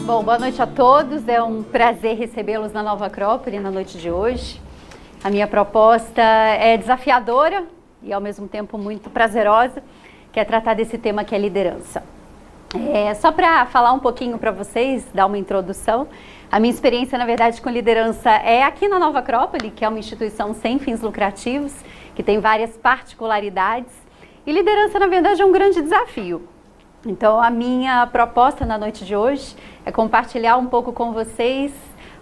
Bom, boa noite a todos. É um prazer recebê-los na Nova Acrópole na noite de hoje. A minha proposta é desafiadora e ao mesmo tempo muito prazerosa, que é tratar desse tema que é liderança. Só para falar um pouquinho para vocês, dar uma introdução, a minha experiência, na verdade, com liderança é aqui na Nova Acrópole, que é uma instituição sem fins lucrativos, que tem várias particularidades. E liderança, na verdade, é um grande desafio. Então, a minha proposta na noite de hoje é compartilhar um pouco com vocês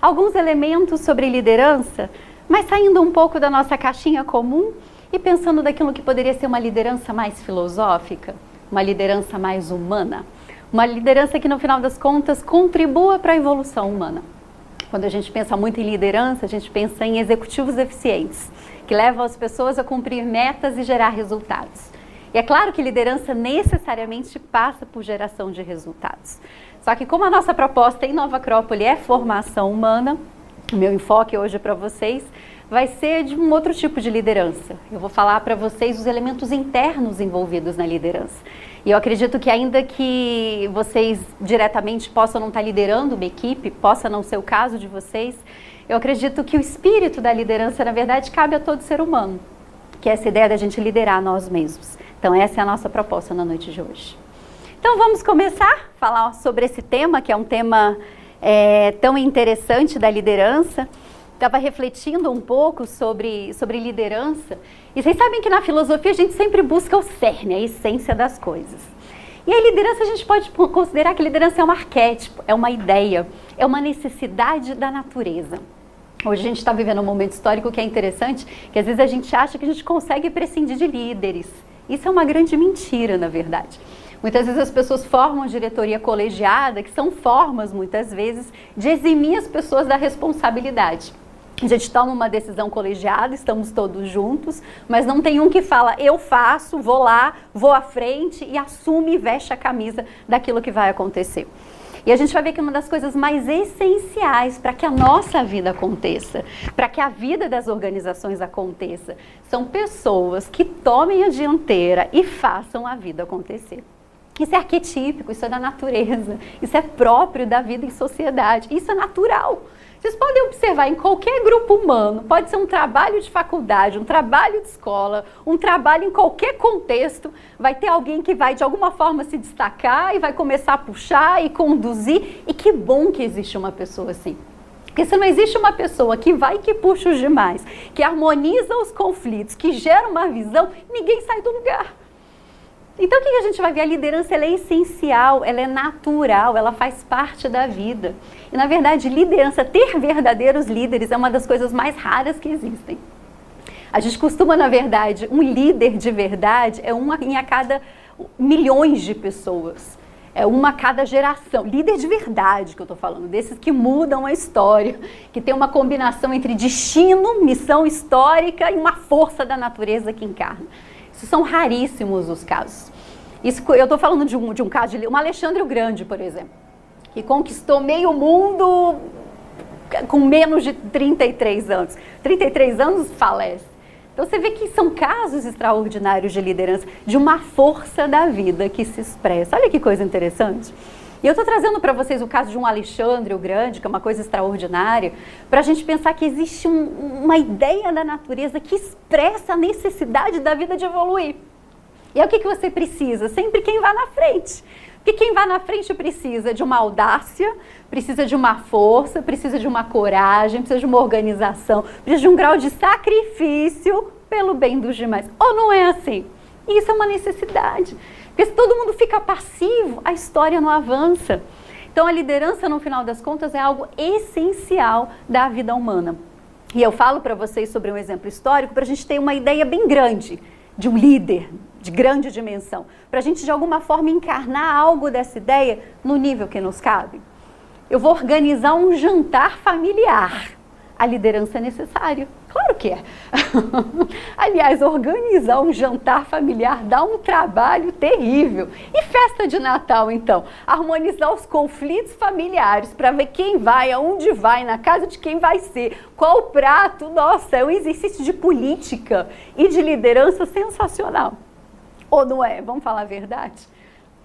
alguns elementos sobre liderança, mas saindo um pouco da nossa caixinha comum e pensando daquilo que poderia ser uma liderança mais filosófica, uma liderança mais humana, uma liderança que, no final das contas, contribua para a evolução humana. Quando a gente pensa muito em liderança, a gente pensa em executivos eficientes, que levam as pessoas a cumprir metas e gerar resultados. E é claro que liderança necessariamente passa por geração de resultados. Só que como a nossa proposta em Nova Acrópole é formação humana, o meu enfoque hoje para vocês vai ser de um outro tipo de liderança. Eu vou falar para vocês os elementos internos envolvidos na liderança. E eu acredito que ainda que vocês diretamente possam não estar liderando uma equipe, possa não ser o caso de vocês, eu acredito que o espírito da liderança, na verdade, cabe a todo ser humano, que é essa ideia da gente liderar nós mesmos. Então essa é a nossa proposta na noite de hoje. Então vamos começar a falar sobre esse tema, que é um tema tão interessante da liderança. Estava refletindo um pouco sobre liderança. E vocês sabem que na filosofia a gente sempre busca o cerne, a essência das coisas. E a liderança a gente pode considerar que liderança é um arquétipo, é uma ideia, é uma necessidade da natureza. Hoje a gente está vivendo um momento histórico que é interessante, que às vezes a gente acha que a gente consegue prescindir de líderes. Isso é uma grande mentira, na verdade. Muitas vezes as pessoas formam diretoria colegiada, que são formas, muitas vezes, de eximir as pessoas da responsabilidade. A gente toma uma decisão colegiada, estamos todos juntos, mas não tem um que fala, eu faço, vou lá, vou à frente e assume e veste a camisa daquilo que vai acontecer. E a gente vai ver que uma das coisas mais essenciais para que a nossa vida aconteça, para que a vida das organizações aconteça, são pessoas que tomem a dianteira e façam a vida acontecer. Isso é arquetípico, isso é da natureza, isso é próprio da vida em sociedade, isso é natural. Vocês podem observar em qualquer grupo humano, pode ser um trabalho de faculdade, um trabalho de escola, um trabalho em qualquer contexto, vai ter alguém que vai de alguma forma se destacar e vai começar a puxar e conduzir, e que bom que existe uma pessoa assim. Porque se não existe uma pessoa que vai e que puxa os demais, que harmoniza os conflitos, que gera uma visão, ninguém sai do lugar. Então o que a gente vai ver? A liderança ela é essencial, ela é natural, ela faz parte da vida. E na verdade, liderança, ter verdadeiros líderes é uma das coisas mais raras que existem. A gente costuma, na verdade, um líder de verdade é uma em a cada milhões de pessoas. É uma a cada geração. Líder de verdade que eu estou falando, desses que mudam a história, que tem uma combinação entre destino, missão histórica e uma força da natureza que encarna. Isso são raríssimos os casos. Isso, eu estou falando de um caso de um Alexandre o Grande, por exemplo, que conquistou meio mundo com menos de 33 anos. 33 anos falece. Então você vê que são casos extraordinários de liderança, de uma força da vida que se expressa. Olha que coisa interessante. E eu estou trazendo para vocês o caso de um Alexandre o Grande, que é uma coisa extraordinária, para a gente pensar que existe uma ideia da natureza que expressa a necessidade da vida de evoluir. E é o que você precisa? Sempre quem vai na frente. Porque quem vai na frente precisa de uma audácia, precisa de uma força, precisa de uma coragem, precisa de uma organização, precisa de um grau de sacrifício pelo bem dos demais. Ou não é assim? Isso é uma necessidade. Porque se todo mundo fica passivo, a história não avança. Então a liderança, no final das contas, é algo essencial da vida humana. E eu falo para vocês sobre um exemplo histórico para a gente ter uma ideia bem grande de um líder, de grande dimensão. Para a gente, de alguma forma, encarnar algo dessa ideia no nível que nos cabe. Eu vou organizar um jantar familiar. A liderança é necessária? Claro que é. Aliás, organizar um jantar familiar dá um trabalho terrível. E festa de Natal, então? Harmonizar os conflitos familiares para ver quem vai, aonde vai, na casa de quem vai ser, qual prato. Nossa, é um exercício de política e de liderança sensacional. Ou não é? Vamos falar a verdade?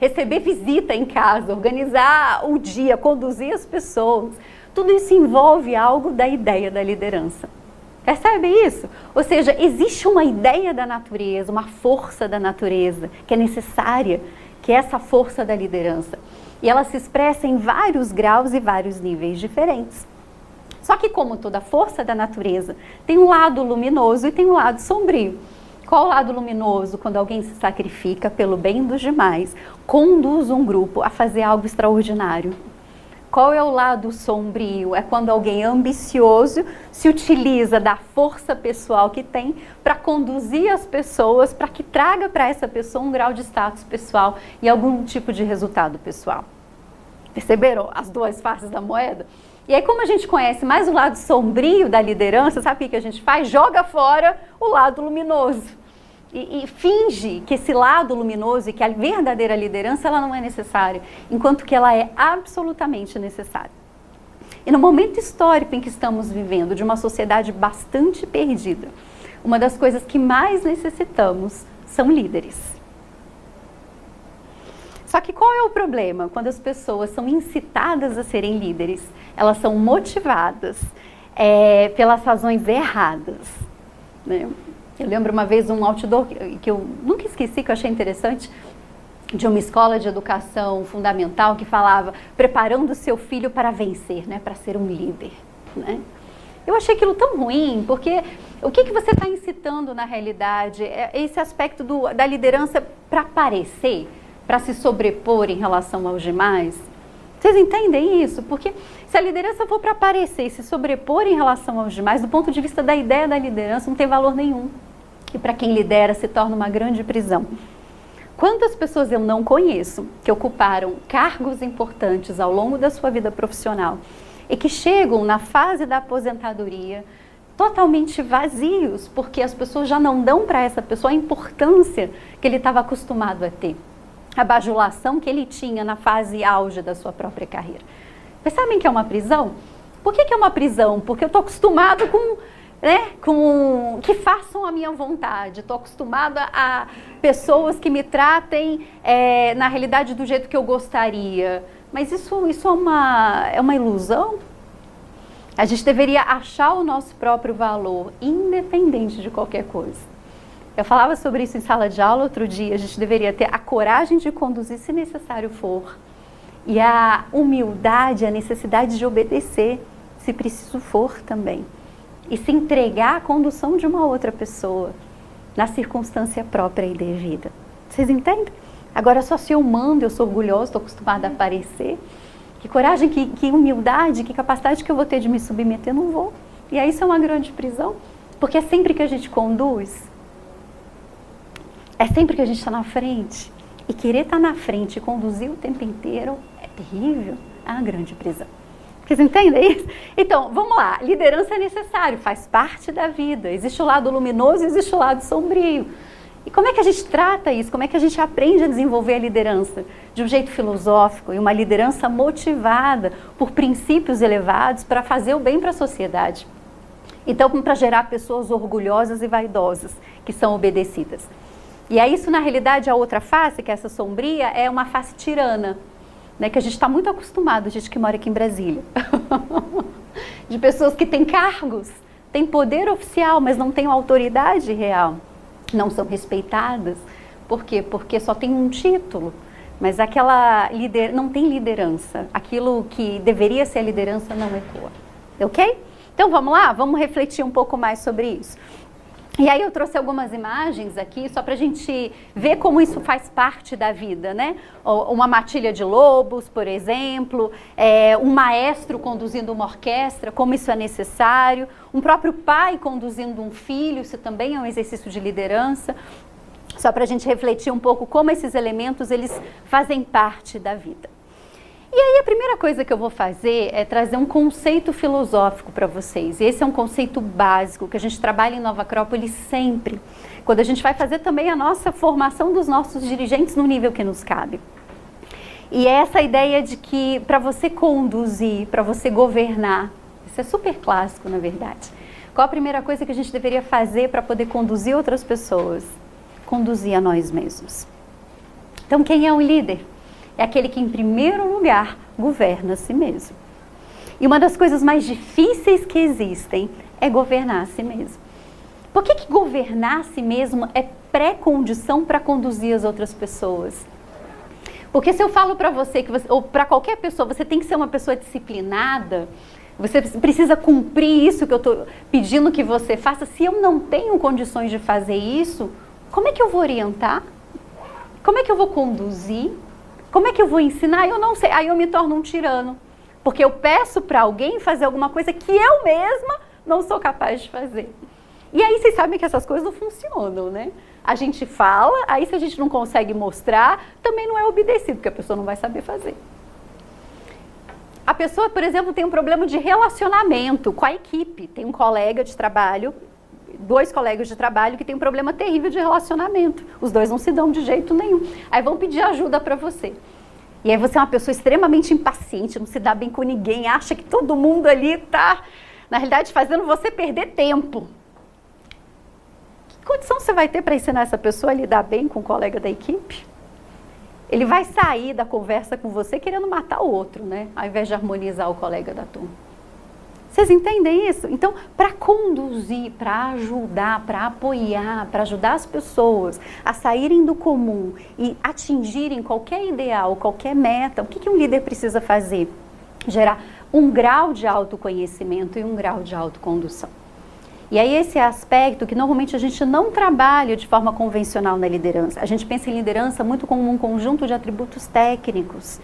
receber visita em casa, organizar o dia, conduzir as pessoas. Tudo isso envolve algo da ideia da liderança. Percebe isso? Ou seja, existe uma ideia da natureza, uma força da natureza que é necessária, que é essa força da liderança. E ela se expressa em vários graus e vários níveis diferentes. Só que como toda força da natureza, tem um lado luminoso e tem um lado sombrio. Qual o lado luminoso? Quando alguém se sacrifica pelo bem dos demais, conduz um grupo a fazer algo extraordinário. Qual é o lado sombrio? É quando alguém ambicioso se utiliza da força pessoal que tem para conduzir as pessoas, para que traga para essa pessoa um grau de status pessoal e algum tipo de resultado pessoal. Perceberam as duas faces da moeda? E aí, como a gente conhece mais o lado sombrio da liderança, sabe o que a gente faz? Joga fora o lado luminoso. E finge que esse lado luminoso e que a verdadeira liderança ela não é necessária, enquanto que ela é absolutamente necessária. E no momento histórico em que estamos vivendo, de uma sociedade bastante perdida, uma das coisas que mais necessitamos são líderes. Só que qual é o problema? Quando as pessoas são incitadas a serem líderes, elas são motivadas pelas razões erradas, né? Eu lembro uma vez um outdoor que eu nunca esqueci, que eu achei interessante, de uma escola de educação fundamental que falava preparando o seu filho para vencer, né, para ser um líder, né? Eu achei aquilo tão ruim, porque o que você está incitando na realidade é esse aspecto da liderança para aparecer, para se sobrepor em relação aos demais. Vocês entendem isso? Porque se a liderança for para aparecer e se sobrepor em relação aos demais, do ponto de vista da ideia da liderança, não tem valor nenhum. E para quem lidera se torna uma grande prisão. Quantas pessoas eu não conheço que ocuparam cargos importantes ao longo da sua vida profissional e que chegam na fase da aposentadoria totalmente vazios, porque as pessoas já não dão para essa pessoa a importância que ele estava acostumado a ter, a bajulação que ele tinha na fase auge da sua própria carreira. Vocês sabem que é uma prisão? Por que é uma prisão? Porque eu estou acostumado com que façam a minha vontade. Estou acostumada a pessoas que me tratem, na realidade, do jeito que eu gostaria. Mas isso é uma ilusão? A gente deveria achar o nosso próprio valor, independente de qualquer coisa. Eu falava sobre isso em sala de aula outro dia. A gente deveria ter a coragem de conduzir, se necessário for. E a humildade, a necessidade de obedecer, se preciso for também. E se entregar à condução de uma outra pessoa, na circunstância própria e devida. Vocês entendem? Agora, só se eu mando, eu sou orgulhosa, estou acostumada a aparecer. Que coragem, que humildade, que capacidade que eu vou ter de me submeter, não vou. E aí isso é uma grande prisão, porque é sempre que a gente conduz, é sempre que a gente está na frente. E querer estar na frente e conduzir o tempo inteiro é terrível, é uma grande prisão. Vocês entendem isso? Então, vamos lá. Liderança é necessário, faz parte da vida. Existe o lado luminoso e existe o lado sombrio. E como é que a gente trata isso? Como é que a gente aprende a desenvolver a liderança? De um jeito filosófico e uma liderança motivada por princípios elevados para fazer o bem para a sociedade. Então, para gerar pessoas orgulhosas e vaidosas, que são obedecidas. E aí isso, na realidade, a outra face, que é essa sombria, é uma face tirana. Né, que a gente está muito acostumado, a gente que mora aqui em Brasília, de pessoas que têm cargos, têm poder oficial, mas não têm autoridade real, não são respeitadas. Por quê? Porque só tem um título, mas não tem liderança, aquilo que deveria ser a liderança não ecoa, ok? Então vamos lá, vamos refletir um pouco mais sobre isso. E aí eu trouxe algumas imagens aqui, só para a gente ver como isso faz parte da vida, né? Uma matilha de lobos, por exemplo, um maestro conduzindo uma orquestra, como isso é necessário, um próprio pai conduzindo um filho, isso também é um exercício de liderança, só para a gente refletir um pouco como esses elementos, eles fazem parte da vida. E aí a primeira coisa que eu vou fazer é trazer um conceito filosófico para vocês. E esse é um conceito básico que a gente trabalha em Nova Acrópole sempre, quando a gente vai fazer também a nossa formação dos nossos dirigentes no nível que nos cabe. E é essa ideia de que para você conduzir, para você governar, isso é super clássico na verdade. Qual a primeira coisa que a gente deveria fazer para poder conduzir outras pessoas? Conduzir a nós mesmos. Então, quem é um líder? É aquele que, em primeiro lugar, governa a si mesmo. E uma das coisas mais difíceis que existem é governar a si mesmo. Por que governar a si mesmo é pré-condição para conduzir as outras pessoas? Porque se eu falo para você, ou para qualquer pessoa, você tem que ser uma pessoa disciplinada, você precisa cumprir isso que eu estou pedindo que você faça. Se eu não tenho condições de fazer isso, como é que eu vou orientar? Como é que eu vou conduzir? Como é que eu vou ensinar? Eu não sei. Aí eu me torno um tirano. Porque eu peço para alguém fazer alguma coisa que eu mesma não sou capaz de fazer. E aí vocês sabem que essas coisas não funcionam, né? A gente fala, aí se a gente não consegue mostrar, também não é obedecido, porque a pessoa não vai saber fazer. A pessoa, por exemplo, tem um problema de relacionamento com a equipe. Tem um colega de trabalho, 2 colegas de trabalho que tem um problema terrível de relacionamento. Os 2 não se dão de jeito nenhum. Aí vão pedir ajuda para você. E aí você é uma pessoa extremamente impaciente, não se dá bem com ninguém, acha que todo mundo ali está, na realidade, fazendo você perder tempo. Que condição você vai ter para ensinar essa pessoa a lidar bem com o colega da equipe? Ele vai sair da conversa com você querendo matar o outro, né? Ao invés de harmonizar o colega da turma. Vocês entendem isso? Então, para conduzir, para ajudar, para apoiar, para ajudar as pessoas a saírem do comum e atingirem qualquer ideal, qualquer meta, o que um líder precisa fazer? Gerar um grau de autoconhecimento e um grau de autocondução. E aí esse é aspecto que normalmente a gente não trabalha de forma convencional na liderança. A gente pensa em liderança muito como um conjunto de atributos técnicos.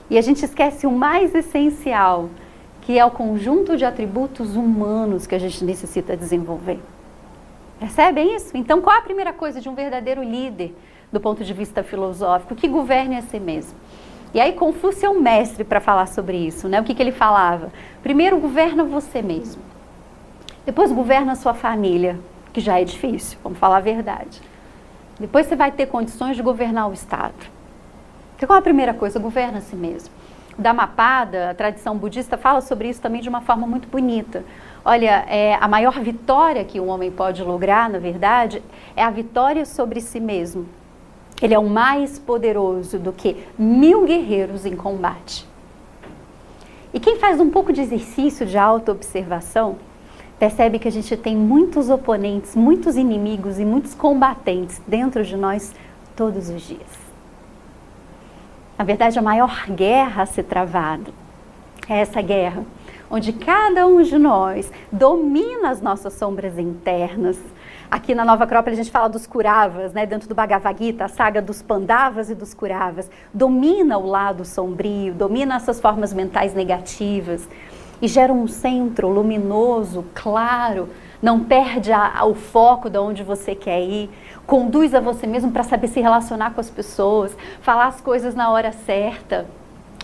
E a gente esquece o mais essencial, que é o conjunto de atributos humanos que a gente necessita desenvolver. Percebem isso? Então, qual a primeira coisa de um verdadeiro líder, do ponto de vista filosófico? Que governe a si mesmo. E aí, Confúcio é um mestre para falar sobre isso, né? O que ele falava? Primeiro, governa você mesmo. Depois, governa a sua família, que já é difícil, vamos falar a verdade. Depois, você vai ter condições de governar o Estado. Então, qual a primeira coisa? Governa a si mesmo. O Dhammapada, a tradição budista, fala sobre isso também de uma forma muito bonita. Olha, a maior vitória que um homem pode lograr, na verdade, é a vitória sobre si mesmo. Ele é o mais poderoso do que 1000 guerreiros em combate. E quem faz um pouco de exercício de autoobservação, percebe que a gente tem muitos oponentes, muitos inimigos e muitos combatentes dentro de nós todos os dias. Na verdade, a maior guerra a ser travada é essa guerra, onde cada um de nós domina as nossas sombras internas. Aqui na Nova Acrópole a gente fala dos Kuravas, né? Dentro do Bhagavad Gita, a saga dos Pandavas e dos Kuravas. Domina o lado sombrio, domina essas formas mentais negativas e gera um centro luminoso, claro, não perde o foco de onde você quer ir, conduz a você mesmo para saber se relacionar com as pessoas, falar as coisas na hora certa,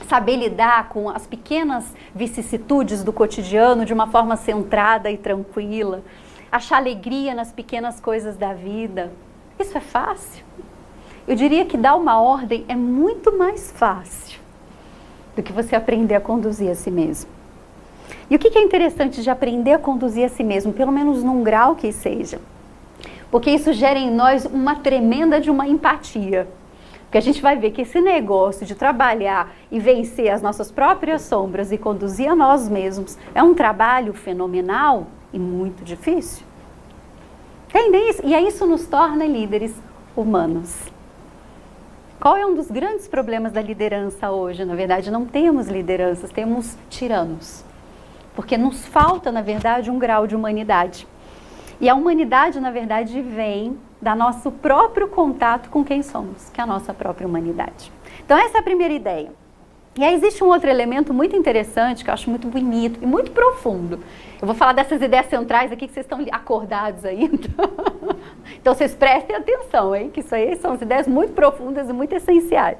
saber lidar com as pequenas vicissitudes do cotidiano de uma forma centrada e tranquila, achar alegria nas pequenas coisas da vida. Isso é fácil? Eu diria que dar uma ordem é muito mais fácil do que você aprender a conduzir a si mesmo. E o que é interessante de aprender a conduzir a si mesmo, pelo menos num grau que seja? Porque isso gera em nós uma tremenda de uma empatia. Porque a gente vai ver que esse negócio de trabalhar e vencer as nossas próprias sombras e conduzir a nós mesmos é um trabalho fenomenal e muito difícil. Entendem isso? E aí isso nos torna líderes humanos. Qual é um dos grandes problemas da liderança hoje? Na verdade, não temos lideranças, temos tiranos. Porque nos falta, na verdade, um grau de humanidade. E a humanidade, na verdade, vem do nosso próprio contato com quem somos, que é a nossa própria humanidade. Então, essa é a primeira ideia. E aí existe um outro elemento muito interessante, que eu acho muito bonito e muito profundo. Eu vou falar dessas ideias centrais aqui, que vocês estão acordados ainda. Então, vocês prestem atenção, hein? Que isso aí são as ideias muito profundas e muito essenciais.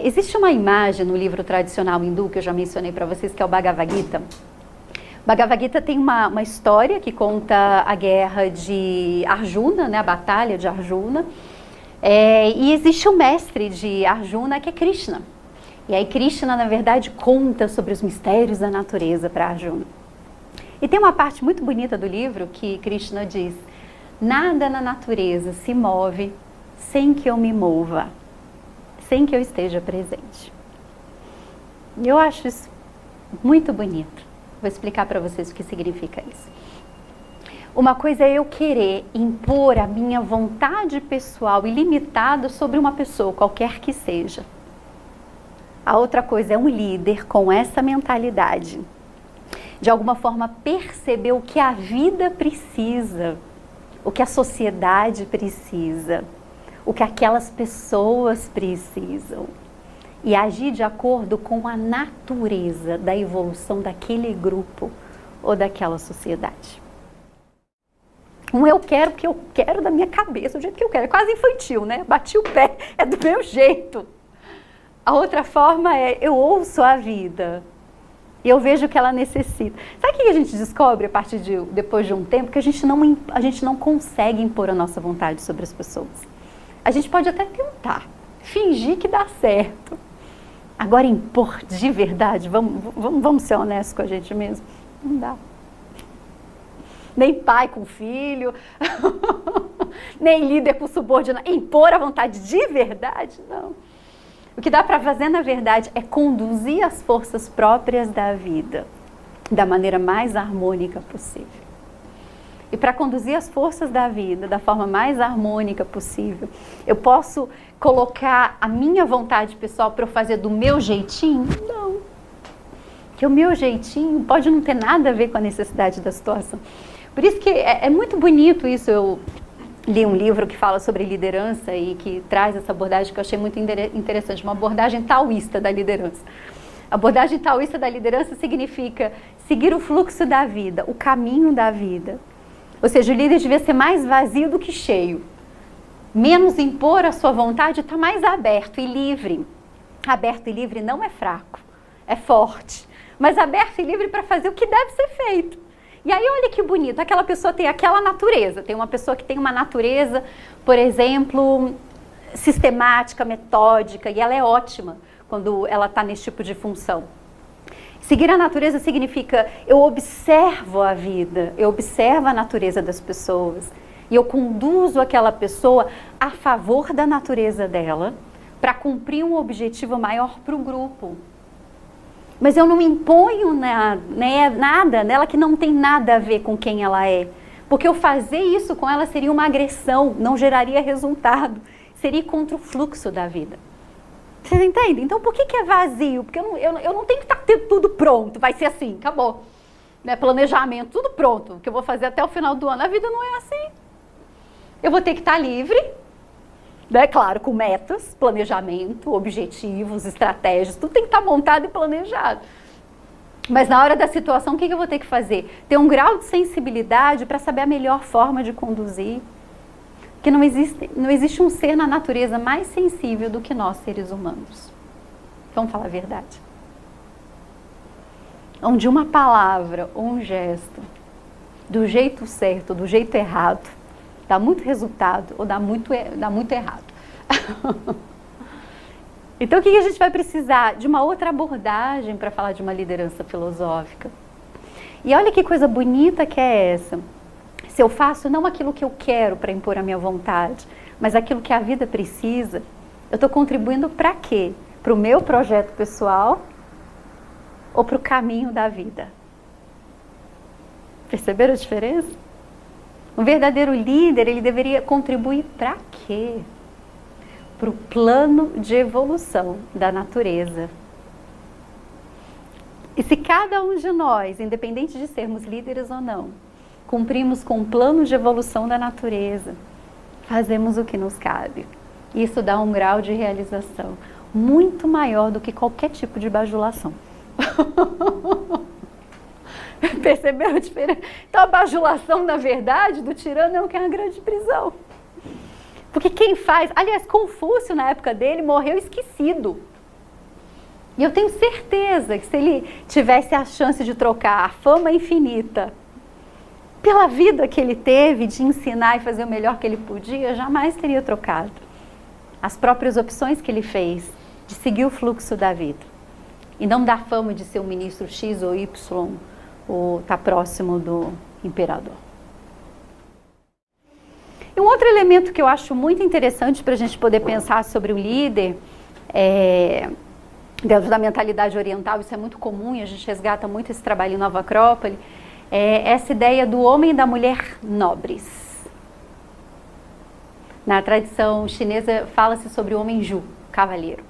Existe uma imagem no livro tradicional hindu, que eu já mencionei para vocês, que é o Bhagavad Gita. Bhagavad Gita tem uma história que conta a guerra de Arjuna, né, a batalha de Arjuna. E existe o mestre de Arjuna, que é Krishna. E aí Krishna, na verdade, conta sobre os mistérios da natureza para Arjuna. E tem uma parte muito bonita do livro que Krishna diz: nada na natureza se move sem que eu me mova, sem que eu esteja presente. E eu acho isso muito bonito. Vou explicar para vocês o que significa isso. Uma coisa é eu querer impor a minha vontade pessoal ilimitada sobre uma pessoa, qualquer que seja. A outra coisa é um líder com essa mentalidade, de alguma forma perceber o que a vida precisa, o que a sociedade precisa, o que aquelas pessoas precisam, e agir de acordo com a natureza da evolução daquele grupo ou daquela sociedade. Eu quero porque eu quero da minha cabeça, do jeito que eu quero. É quase infantil, né? Bati o pé, é do meu jeito. A outra forma é, eu ouço a vida e eu vejo o que ela necessita. Sabe o que a gente descobre depois de um tempo? Que a gente não consegue impor a nossa vontade sobre as pessoas. A gente pode até tentar, fingir que dá certo. Agora, impor de verdade, vamos ser honestos com a gente mesmo? Não dá. Nem pai com filho, nem líder com subordinado. Impor a vontade de verdade, não. O que dá para fazer, na verdade, é conduzir as forças próprias da vida da maneira mais harmônica possível. E para conduzir as forças da vida da forma mais harmônica possível, eu posso colocar a minha vontade pessoal para eu fazer do meu jeitinho? Não. Porque o meu jeitinho pode não ter nada a ver com a necessidade da situação. Por isso que é muito bonito isso. Eu li um livro que fala sobre liderança e que traz essa abordagem que eu achei muito interessante, uma abordagem taoísta da liderança. A abordagem taoísta da liderança significa seguir o fluxo da vida, o caminho da vida. Ou seja, o líder devia ser mais vazio do que cheio. Menos impor a sua vontade, está mais aberto e livre. Aberto e livre não é fraco, é forte. Mas aberto e livre para fazer o que deve ser feito. E aí, olha que bonito, aquela pessoa tem aquela natureza. Tem uma pessoa que tem uma natureza, por exemplo, sistemática, metódica, e ela é ótima quando ela está nesse tipo de função. Seguir a natureza significa eu observo a vida, eu observo a natureza das pessoas e eu conduzo aquela pessoa a favor da natureza dela para cumprir um objetivo maior para o grupo. Mas eu não imponho nada nela que não tem nada a ver com quem ela é. Porque eu fazer isso com ela seria uma agressão, não geraria resultado. Seria contra o fluxo da vida. Vocês entendem? Então por que é vazio? Porque eu não tenho que estar tudo pronto, vai ser assim, acabou. Né? Planejamento, tudo pronto, que eu vou fazer até o final do ano. A vida não é assim. Eu vou ter que estar livre, né? Claro, com metas, planejamento, objetivos, estratégias, tudo tem que estar montado e planejado. Mas na hora da situação, o que eu vou ter que fazer? Ter um grau de sensibilidade para saber a melhor forma de conduzir. Porque não existe um ser na natureza mais sensível do que nós, seres humanos. Vamos falar a verdade. Onde uma palavra ou um gesto, do jeito certo, do jeito errado, dá muito resultado ou dá muito errado. Então o que a gente vai precisar? De uma outra abordagem para falar de uma liderança filosófica. E olha que coisa bonita que é essa. Se eu faço não aquilo que eu quero para impor a minha vontade, mas aquilo que a vida precisa, eu estou contribuindo para quê? Para o meu projeto pessoal ou para o caminho da vida? Perceberam a diferença? Um verdadeiro líder, ele deveria contribuir para quê? Para o plano de evolução da natureza. E se cada um de nós, independente de sermos líderes ou não, cumprimos com o plano de evolução da natureza, fazemos o que nos cabe. Isso dá um grau de realização muito maior do que qualquer tipo de bajulação. Perceberam a diferença? Então a bajulação, na verdade, do tirano é o que é uma grande prisão. Porque quem faz... Aliás, Confúcio, na época dele, morreu esquecido. E eu tenho certeza que se ele tivesse a chance de trocar a fama infinita pela vida que ele teve de ensinar e fazer o melhor que ele podia, jamais teria trocado. As próprias opções que ele fez de seguir o fluxo da vida. E não dar fama de ser um ministro X ou Y, ou estar próximo do imperador. E um outro elemento que eu acho muito interessante para a gente poder pensar sobre o líder, dentro da mentalidade oriental, isso é muito comum e a gente resgata muito esse trabalho em Nova Acrópole, é essa ideia do homem e da mulher nobres. Na tradição chinesa fala-se sobre o homem ju, cavaleiro.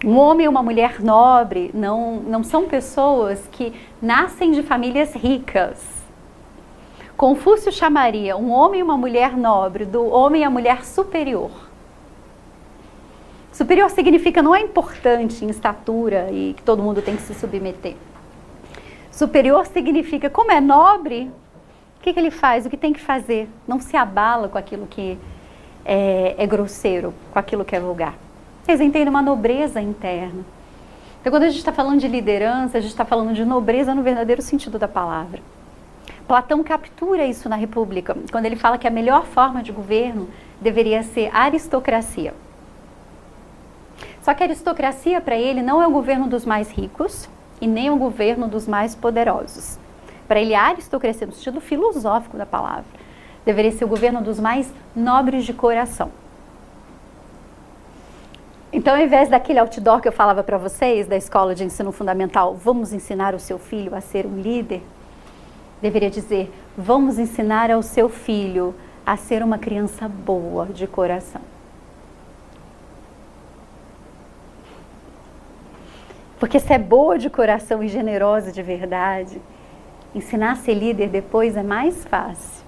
Um homem e uma mulher nobre não são pessoas que nascem de famílias ricas. Confúcio chamaria um homem e uma mulher nobre do homem e a mulher superior. Superior significa não é importante em estatura e que todo mundo tem que se submeter. Superior significa, como é nobre, o que ele faz? O que tem que fazer? Não se abala com aquilo que é grosseiro, com aquilo que é vulgar. Vocês entendem uma nobreza interna. Então, quando a gente está falando de liderança, a gente está falando de nobreza no verdadeiro sentido da palavra. Platão captura isso na República, quando ele fala que a melhor forma de governo deveria ser aristocracia. Só que a aristocracia, para ele, não é o governo dos mais ricos e nem o governo dos mais poderosos. Para ele, a aristocracia, no sentido filosófico da palavra, deveria ser o governo dos mais nobres de coração. Então, ao invés daquele outdoor que eu falava para vocês, da escola de ensino fundamental, vamos ensinar o seu filho a ser um líder, deveria dizer, vamos ensinar ao seu filho a ser uma criança boa de coração. Porque se é boa de coração e generosa de verdade, ensinar a ser líder depois é mais fácil.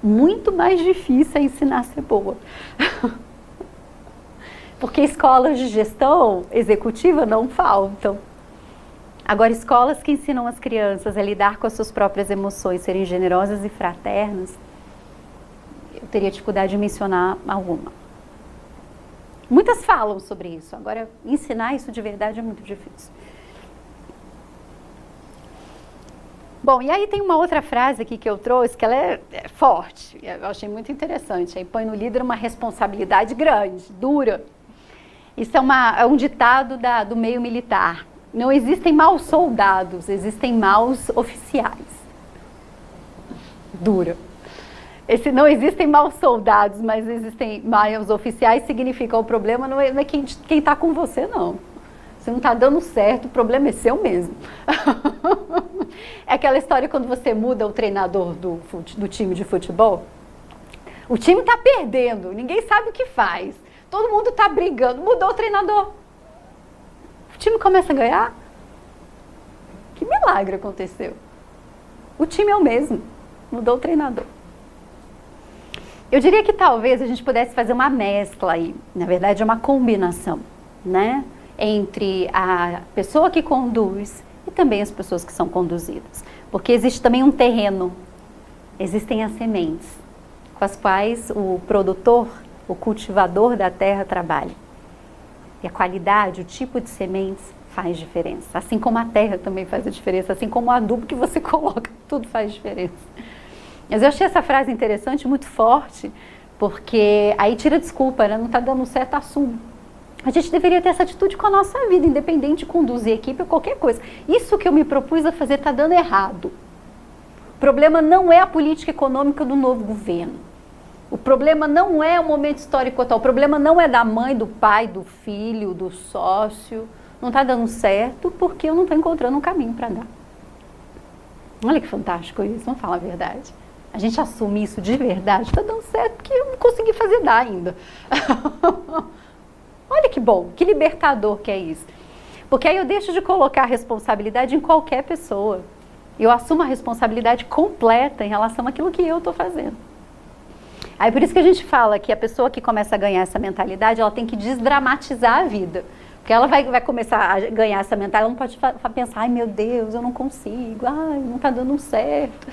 Muito mais difícil é ensinar a ser boa. Porque escolas de gestão executiva não faltam. Agora, escolas que ensinam as crianças a lidar com as suas próprias emoções, serem generosas e fraternas, eu teria dificuldade de mencionar alguma. Muitas falam sobre isso, agora ensinar isso de verdade é muito difícil. Bom, e aí tem uma outra frase aqui que eu trouxe, que ela é forte, eu achei muito interessante. Aí põe no líder uma responsabilidade grande, dura. Isso é um ditado do meio militar. Não existem maus soldados, existem maus oficiais. Dura. Não existem maus soldados, mas existem maus oficiais, significa o problema não é quem está com você, não. Se não está dando certo, o problema é seu mesmo. É aquela história quando você muda o treinador do time de futebol. O time está perdendo, ninguém sabe o que faz. Todo mundo está brigando, mudou o treinador. O time começa a ganhar. Que milagre aconteceu. O time é o mesmo, mudou o treinador. Eu diria que talvez a gente pudesse fazer uma mescla aí, na verdade é uma combinação, né? Entre a pessoa que conduz e também as pessoas que são conduzidas. Porque existe também um terreno, existem as sementes, com as quais o produtor, o cultivador da terra trabalha. E a qualidade, o tipo de sementes faz diferença. Assim como a terra também faz a diferença, assim como o adubo que você coloca, tudo faz diferença. Mas eu achei essa frase interessante, muito forte, porque aí tira desculpa, né? Não está dando certo, assume. A gente deveria ter essa atitude com a nossa vida, independente de conduzir equipe ou qualquer coisa. Isso que eu me propus a fazer está dando errado. O problema não é a política econômica do novo governo. O problema não é o momento histórico atual. O problema não é da mãe, do pai, do filho, do sócio. Não está dando certo porque eu não estou encontrando um caminho para dar. Olha que fantástico isso, vamos falar a verdade. A gente assume isso de verdade, está dando certo porque eu não consegui fazer dar ainda. Olha que bom, que libertador que é isso. Porque aí eu deixo de colocar a responsabilidade em qualquer pessoa. Eu assumo a responsabilidade completa em relação àquilo que eu estou fazendo. Aí por isso que a gente fala que a pessoa que começa a ganhar essa mentalidade, ela tem que desdramatizar a vida. Porque ela vai começar a ganhar essa mentalidade, ela não pode pensar, ai meu Deus, eu não consigo, ai, não está dando certo.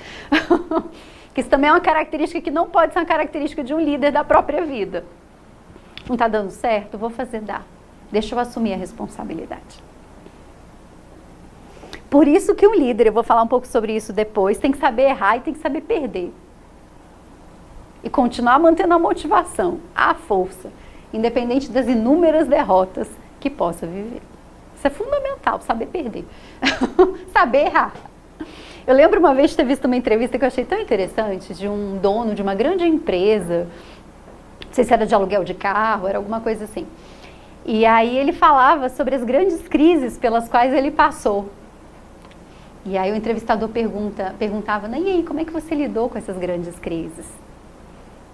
Que isso também é uma característica que não pode ser uma característica de um líder da própria vida. Não está dando certo, vou fazer dar. Deixa eu assumir a responsabilidade. Por isso que um líder, eu vou falar um pouco sobre isso depois, tem que saber errar e tem que saber perder. E continuar mantendo a motivação, a força, independente das inúmeras derrotas que possa viver. Isso é fundamental, saber perder. Saber errar. Eu lembro uma vez de ter visto uma entrevista que eu achei tão interessante, de um dono de uma grande empresa, não sei se era de aluguel de carro, era alguma coisa assim. E aí ele falava sobre as grandes crises pelas quais ele passou. E aí o entrevistador perguntava, e aí, como é que você lidou com essas grandes crises?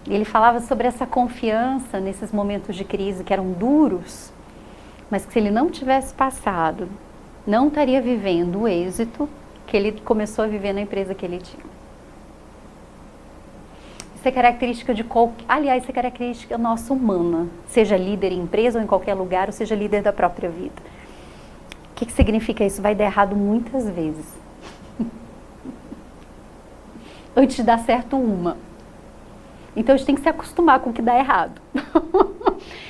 E ele falava sobre essa confiança nesses momentos de crise que eram duros, mas que se ele não tivesse passado, não estaria vivendo o êxito que ele começou a viver na empresa que ele tinha. Isso é característica de aliás, isso é característica nossa humana, seja líder em empresa ou em qualquer lugar, ou seja líder da própria vida. O que significa isso? Vai dar errado muitas vezes. Antes de dar certo uma. Então a gente tem que se acostumar com o que dá errado.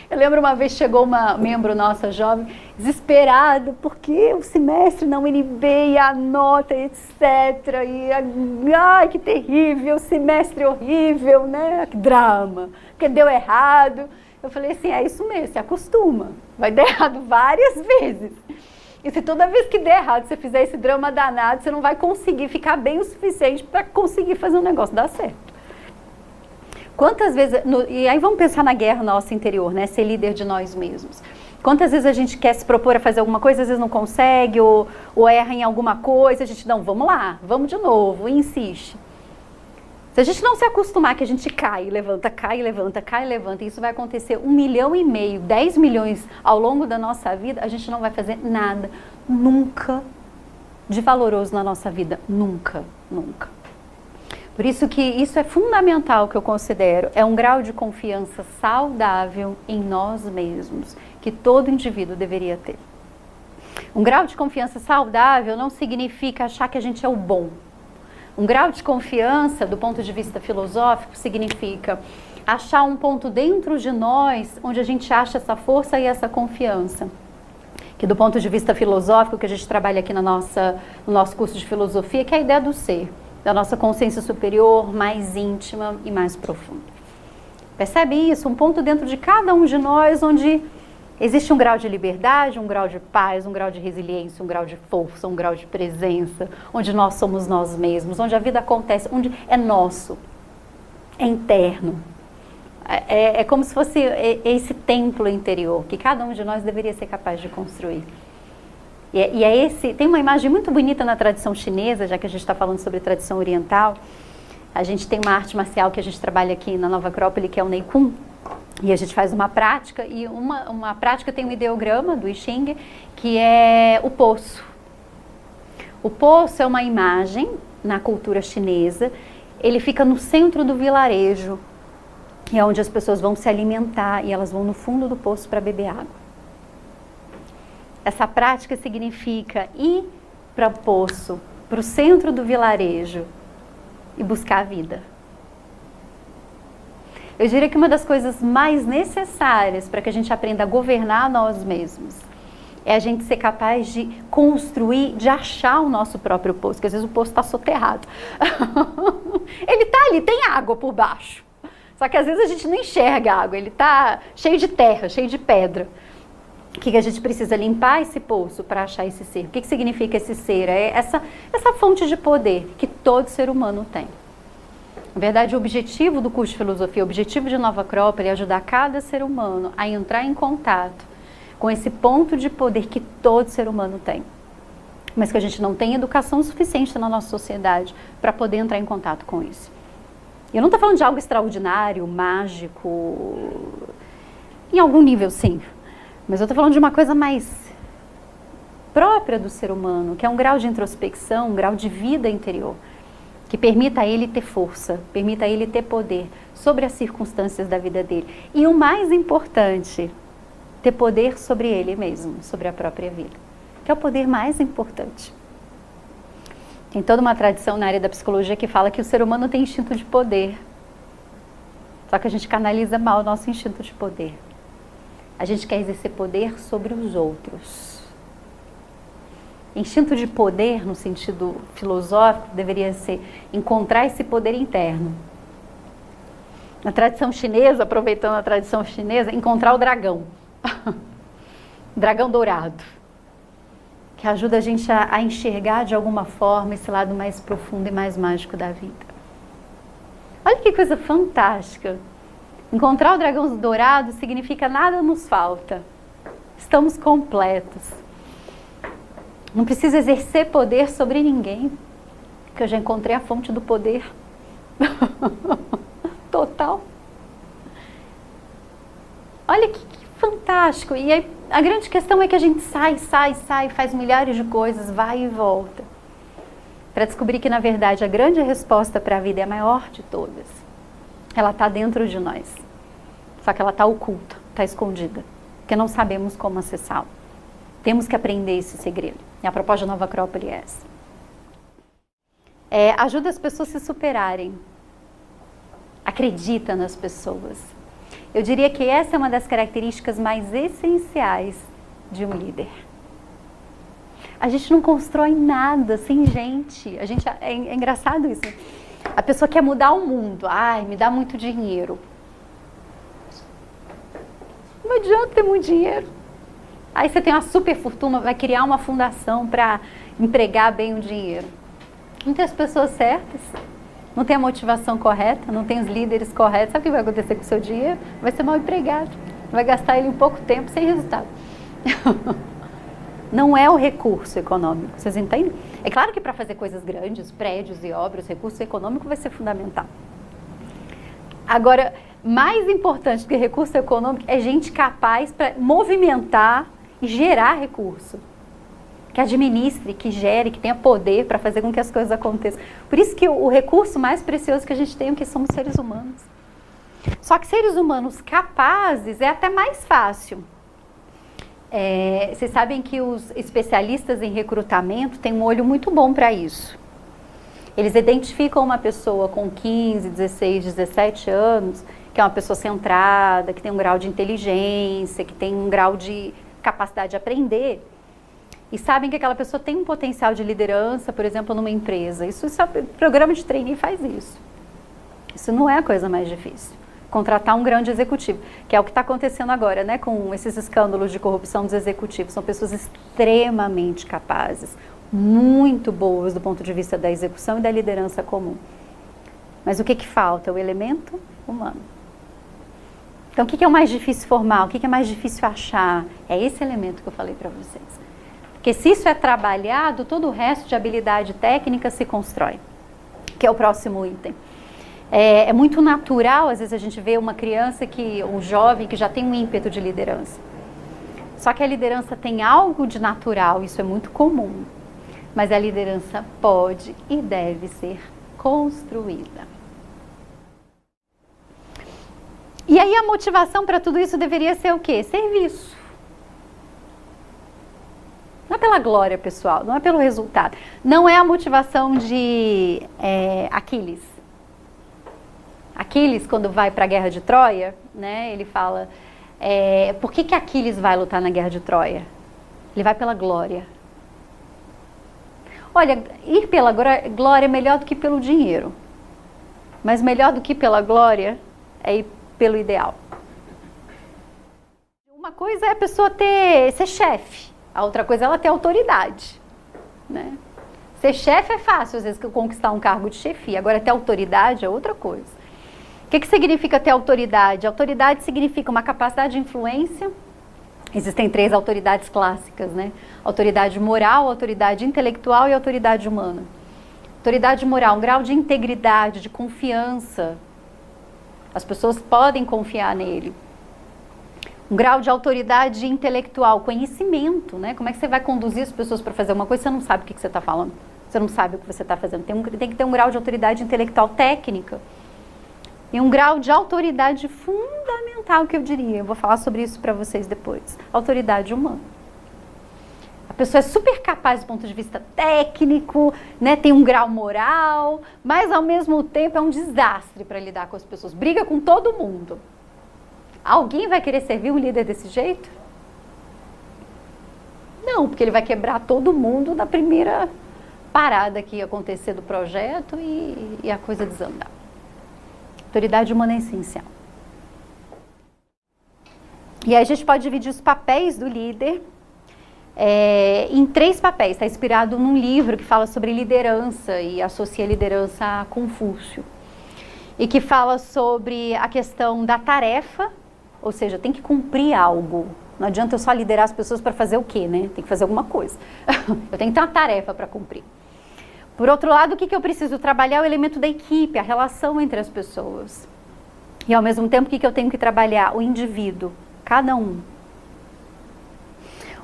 Eu lembro uma vez chegou uma membro nossa jovem, desesperada, porque o semestre na UNB e a nota, etc. Ai, que terrível, semestre horrível, né? Que drama, porque deu errado. Eu falei assim, é isso mesmo, se acostuma. Vai dar errado várias vezes. E se toda vez que der errado, você fizer esse drama danado, você não vai conseguir ficar bem o suficiente para conseguir fazer um negócio dar certo. Quantas vezes, e aí vamos pensar na guerra nossa interior, né? Ser líder de nós mesmos. Quantas vezes a gente quer se propor a fazer alguma coisa, às vezes não consegue, ou erra em alguma coisa, a gente, não, vamos lá, vamos de novo, e insiste. Se a gente não se acostumar que a gente cai, levanta, cai, levanta, cai, levanta, e isso vai acontecer 1,5 milhão, 10 milhões ao longo da nossa vida, a gente não vai fazer nada, nunca, de valoroso na nossa vida, nunca, nunca. Por isso que isso é fundamental, que eu considero, é um grau de confiança saudável em nós mesmos, que todo indivíduo deveria ter. Um grau de confiança saudável não significa achar que a gente é o bom. Um grau de confiança, do ponto de vista filosófico, significa achar um ponto dentro de nós, onde a gente acha essa força e essa confiança. Que do ponto de vista filosófico, que a gente trabalha aqui no nosso curso de filosofia, que é a ideia do ser. Da nossa consciência superior, mais íntima e mais profunda. Percebe isso? Um ponto dentro de cada um de nós, onde existe um grau de liberdade, um grau de paz, um grau de resiliência, um grau de força, um grau de presença, onde nós somos nós mesmos, onde a vida acontece, onde é nosso, é interno. É como se fosse esse templo interior, que cada um de nós deveria ser capaz de construir. Tem uma imagem muito bonita na tradição chinesa, já que a gente está falando sobre tradição oriental. A gente tem uma arte marcial que a gente trabalha aqui na Nova Acrópole, que é o Nei Kung, e a gente faz uma prática, e uma prática tem um ideograma do I Ching, que é o poço. O poço é uma imagem na cultura chinesa, ele fica no centro do vilarejo, e é onde as pessoas vão se alimentar, e elas vão no fundo do poço para beber água. Essa prática significa ir para o poço, para o centro do vilarejo e buscar a vida. Eu diria que uma das coisas mais necessárias para que a gente aprenda a governar nós mesmos é a gente ser capaz de construir, de achar o nosso próprio poço, porque às vezes o poço está soterrado. Ele está ali, tem água por baixo. Só que às vezes a gente não enxerga a água, ele está cheio de terra, cheio de pedra. O que a gente precisa limpar esse poço para achar esse ser? O que significa esse ser? É essa fonte de poder que todo ser humano tem. Na verdade, o objetivo do curso de filosofia, o objetivo de Nova Acrópole é ajudar cada ser humano a entrar em contato com esse ponto de poder que todo ser humano tem. Mas que a gente não tem educação suficiente na nossa sociedade para poder entrar em contato com isso. Eu não estou falando de algo extraordinário, mágico, em algum nível sim. Mas eu estou falando de uma coisa mais própria do ser humano, que é um grau de introspecção, um grau de vida interior, que permita a ele ter força, permita a ele ter poder sobre as circunstâncias da vida dele. E o mais importante, ter poder sobre ele mesmo, sobre a própria vida, que é o poder mais importante. Tem toda uma tradição na área da psicologia que fala que o ser humano tem instinto de poder, só que a gente canaliza mal o nosso instinto de poder. A gente quer exercer poder sobre os outros. Instinto de poder, no sentido filosófico, deveria ser encontrar esse poder interno. Na tradição chinesa, aproveitando a tradição chinesa, encontrar o dragão. Dragão dourado. que ajuda a gente a enxergar de alguma forma esse lado mais profundo e mais mágico da vida. Olha que coisa fantástica. Encontrar o dragão dourado significa nada nos falta. Estamos completos. Não preciso exercer poder sobre ninguém, porque eu já encontrei a fonte do poder. Total. Olha que fantástico. E aí, a grande questão é que a gente sai, faz milhares de coisas, vai e volta. Para descobrir que, na verdade, a grande resposta para a vida é a maior de todas. Ela está dentro de nós. Só que ela está oculta, está escondida. Porque não sabemos como acessá-la. Temos que aprender esse segredo. E a proposta da Nova Acrópole é essa. Ajuda as pessoas a se superarem. Acredita nas pessoas. Eu diria que essa é uma das características mais essenciais de um líder. A gente não constrói nada sem gente. É engraçado isso. A pessoa quer mudar o mundo. Ai, me dá muito dinheiro. Não adianta ter muito dinheiro. Aí você tem uma super fortuna, vai criar uma fundação para empregar bem o dinheiro. Não tem as pessoas certas. Não tem a motivação correta, não tem os líderes corretos. Sabe o que vai acontecer com o seu dinheiro? Vai ser mal empregado. Vai gastar ele em pouco tempo sem resultado. Não é o recurso econômico, vocês entendem? É claro que para fazer coisas grandes, prédios e obras, recurso econômico vai ser fundamental. Agora, mais importante do que recurso econômico é gente capaz para movimentar e gerar recurso. Que administre, que gere, que tenha poder para fazer com que as coisas aconteçam. Por isso que o recurso mais precioso que a gente tem é que somos seres humanos. Só que seres humanos capazes é até mais fácil. Vocês sabem que os especialistas em recrutamento têm um olho muito bom para isso. Eles identificam uma pessoa com 15, 16, 17 anos, que é uma pessoa centrada, que tem um grau de inteligência, que tem um grau de capacidade de aprender, e sabem que aquela pessoa tem um potencial de liderança, por exemplo, numa empresa. Isso é, programa de trainee faz isso. Isso não é a coisa mais difícil. Contratar um grande executivo, que é o que está acontecendo agora, né, com esses escândalos de corrupção dos executivos. São pessoas extremamente capazes, muito boas do ponto de vista da execução e da liderança comum. Mas o que falta? O elemento humano. Então, o que é o mais difícil formar? O que é mais difícil achar? É esse elemento que eu falei para vocês. Porque se isso é trabalhado, todo o resto de habilidade técnica se constrói, que é o próximo item. É muito natural, às vezes a gente vê uma criança, um jovem que já tem um ímpeto de liderança. Só que a liderança tem algo de natural, isso é muito comum. Mas a liderança pode e deve ser construída. E aí a motivação para tudo isso deveria ser o quê? Serviço. Não é pela glória pessoal, não é pelo resultado. Não é a motivação de Aquiles. Aquiles, quando vai para a guerra de Troia, né, ele fala, por que Aquiles vai lutar na guerra de Troia? Ele vai pela glória. Olha, ir pela glória é melhor do que pelo dinheiro. Mas melhor do que pela glória é ir pelo ideal. Uma coisa é a pessoa ser chefe, a outra coisa é ela ter autoridade, né? Ser chefe é fácil, às vezes, conquistar um cargo de chefia. Agora, ter autoridade é outra coisa. O que significa ter autoridade? Autoridade significa uma capacidade de influência. Existem 3 autoridades clássicas, né? Autoridade moral, autoridade intelectual e autoridade humana. Autoridade moral, um grau de integridade, de confiança. As pessoas podem confiar nele. Um grau de autoridade intelectual, conhecimento, né? Como é que você vai conduzir as pessoas para fazer uma coisa se você não sabe o que você está falando? Você não sabe o que você está fazendo. Tem que ter um grau de autoridade intelectual técnica. E um grau de autoridade fundamental, que eu diria. Eu vou falar sobre isso para vocês depois. Autoridade humana. A pessoa é super capaz do ponto de vista técnico, né? Tem um grau moral, mas ao mesmo tempo é um desastre para lidar com as pessoas. Briga com todo mundo. Alguém vai querer servir um líder desse jeito? Não, porque ele vai quebrar todo mundo na primeira parada que ia acontecer do projeto e a coisa desandar. Autoridade humana é essencial. E aí a gente pode dividir os papéis do líder em 3 papéis. Está inspirado num livro que fala sobre liderança e associa liderança a Confúcio. E que fala sobre a questão da tarefa, ou seja, tem que cumprir algo. Não adianta eu só liderar as pessoas para fazer o quê, né? Tem que fazer alguma coisa. Eu tenho que ter uma tarefa para cumprir. Por outro lado, o que eu preciso trabalhar é o elemento da equipe, a relação entre as pessoas. E ao mesmo tempo, o que eu tenho que trabalhar? O indivíduo, cada um.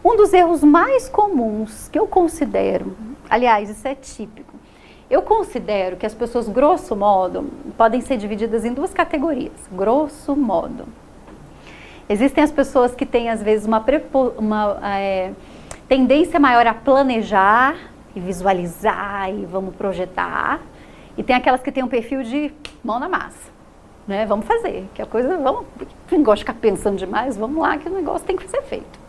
Um dos erros mais comuns que eu considero, aliás, isso é típico, eu considero que as pessoas, grosso modo, podem ser divididas em 2 categorias, grosso modo. Existem as pessoas que têm, às vezes, uma tendência maior a planejar e visualizar e vamos projetar. E tem aquelas que têm um perfil de mão na massa, né? Vamos fazer, que a coisa, não gosto de ficar pensando demais, vamos lá que o negócio tem que ser feito.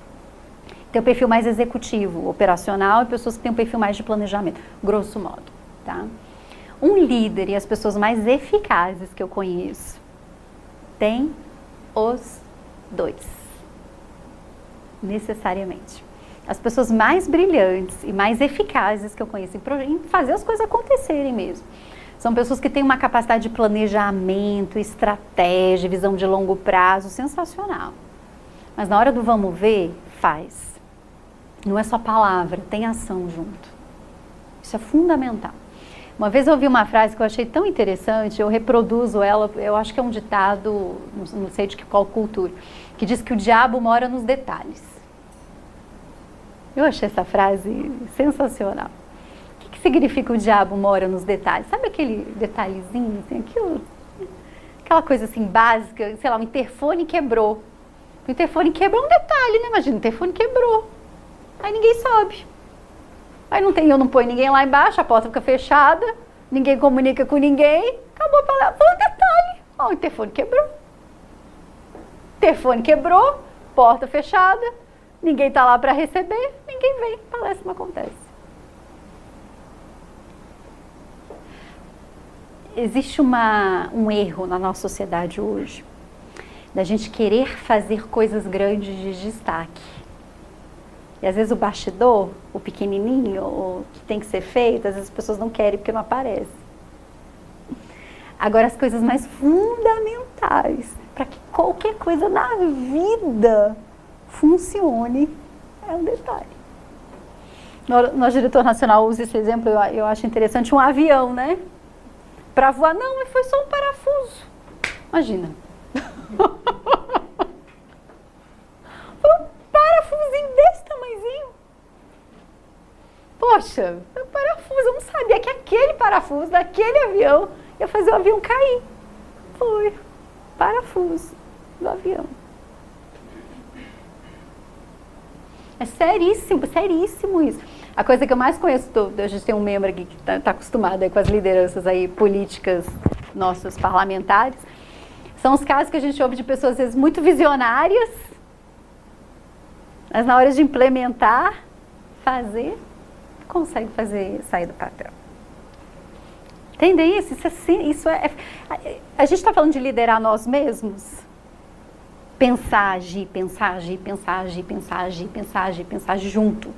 Tem o perfil mais executivo, operacional, e pessoas que têm um perfil mais de planejamento, grosso modo, tá? Um líder e as pessoas mais eficazes que eu conheço têm os 2, necessariamente. As pessoas mais brilhantes e mais eficazes que eu conheço em fazer as coisas acontecerem mesmo. São pessoas que têm uma capacidade de planejamento, estratégia, visão de longo prazo, sensacional. Mas na hora do vamos ver, faz. Não é só palavra, tem ação junto. Isso é fundamental. Uma vez eu ouvi uma frase que eu achei tão interessante, eu reproduzo ela, eu acho que é um ditado, não sei de qual cultura, que diz que o diabo mora nos detalhes. Eu achei essa frase sensacional. O que significa o diabo mora nos detalhes? Sabe aquele detalhezinho, assim, aquela coisa assim básica, sei lá, o interfone quebrou. O interfone quebrou um detalhe, né? Imagina, o interfone quebrou. Aí ninguém sobe. Aí eu não ponho ninguém lá embaixo, a porta fica fechada, ninguém comunica com ninguém, acabou a palavra, foi um detalhe. Ó, o interfone quebrou. Interfone quebrou, porta fechada, ninguém está lá para receber, ninguém vem, a palestra não acontece. Existe um erro na nossa sociedade hoje, da gente querer fazer coisas grandes de destaque. E às vezes o bastidor, o pequenininho, o que tem que ser feito, às vezes as pessoas não querem porque não aparece. Agora, as coisas mais fundamentais para que qualquer coisa na vida funcione é um detalhe. Nosso diretor nacional usa esse exemplo, eu acho interessante, um avião, né? Para voar, não, mas foi só um parafuso. Imagina. Parafusinho desse tamanhozinho. Poxa, é um parafuso, eu não sabia que aquele parafuso daquele avião ia fazer o avião cair. Foi, parafuso do avião. É seríssimo, seríssimo isso. A coisa que eu mais conheço, a gente tem um membro aqui que está acostumado aí com as lideranças aí políticas nossas parlamentares, são os casos que a gente ouve de pessoas às vezes muito visionárias, mas na hora de implementar, fazer, consegue fazer sair do papel. Entendem isso? A gente está falando de liderar nós mesmos? Pensar, agir, pensar, agir, pensar, agir, pensar, agir, pensar, agir, pensar, agir junto.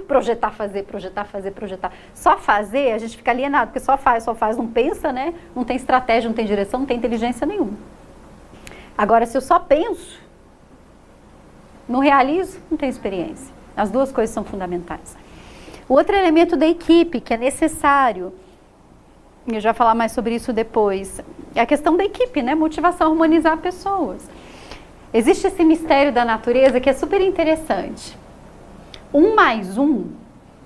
Projetar, fazer, projetar, fazer, projetar. Só fazer, a gente fica alienado, porque só faz, não pensa, né? Não tem estratégia, não tem direção, não tem inteligência nenhuma. Agora, se eu só penso, não realizo, não tenho experiência. As 2 coisas são fundamentais. O outro elemento da equipe, que é necessário, eu já vou falar mais sobre isso depois, é a questão da equipe, né? Motivação, harmonizar pessoas. Existe esse mistério da natureza que é super interessante. 1 mais 1,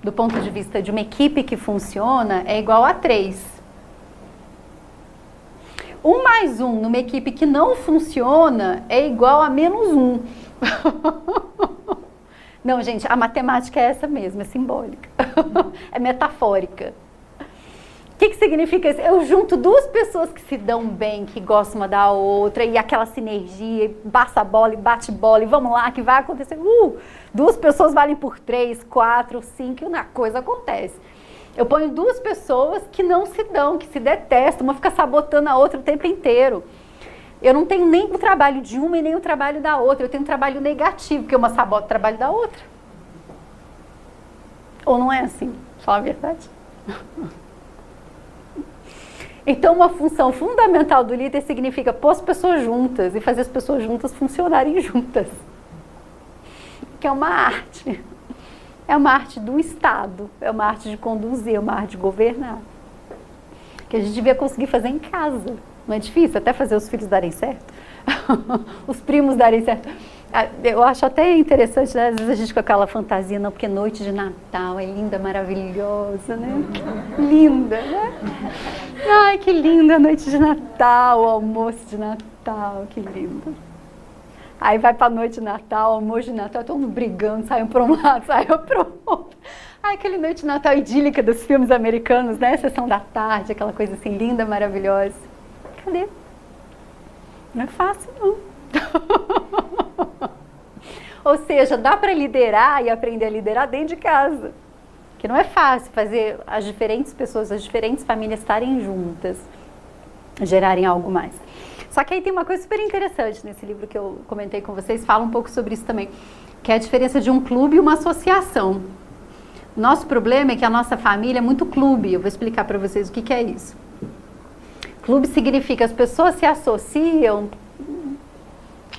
do ponto de vista de uma equipe que funciona, é igual a 3. 1 mais 1 numa equipe que não funciona é igual a menos 1. Não, gente, a matemática é essa mesmo, é simbólica. É metafórica. O que significa isso? Eu junto 2 pessoas que se dão bem, que gostam uma da outra, e aquela sinergia, passa a bola e bate bola, e vamos lá, que vai acontecer. 2 pessoas valem por 3, 4, 5, e a coisa acontece. Eu ponho 2 pessoas que não se dão, que se detestam, uma fica sabotando a outra o tempo inteiro. Eu não tenho nem o trabalho de uma e nem o trabalho da outra, eu tenho um trabalho negativo, porque uma sabota o trabalho da outra. Ou não é assim? Fala a verdade. Então, uma função fundamental do líder significa pôr as pessoas juntas e fazer as pessoas juntas funcionarem juntas. Que é uma arte. É uma arte do Estado, é uma arte de conduzir, é uma arte de governar. Que a gente devia conseguir fazer em casa. Não é difícil? Até fazer os filhos darem certo. Os primos darem certo. Eu acho até interessante, né? Às vezes a gente com aquela fantasia, não, porque noite de Natal é linda, maravilhosa, né? Linda, né? Ai, que linda a noite de Natal, o almoço de Natal, que lindo. Aí vai pra noite de Natal, almoço de Natal, todo mundo brigando, saiam para um lado, saiam para o outro. Ai, aquele noite de Natal idílica dos filmes americanos, né? Sessão da tarde, aquela coisa assim, linda, maravilhosa. Cadê? Não é fácil, não. Ou seja, dá para liderar e aprender a liderar dentro de casa. Que não é fácil fazer as diferentes pessoas, as diferentes famílias estarem juntas, gerarem algo mais. Só que aí tem uma coisa super interessante nesse livro que eu comentei com vocês, fala um pouco sobre isso também, que é a diferença de um clube e uma associação. O nosso problema é que a nossa família é muito clube. Eu vou explicar para vocês o que é isso. Clube significa as pessoas se associam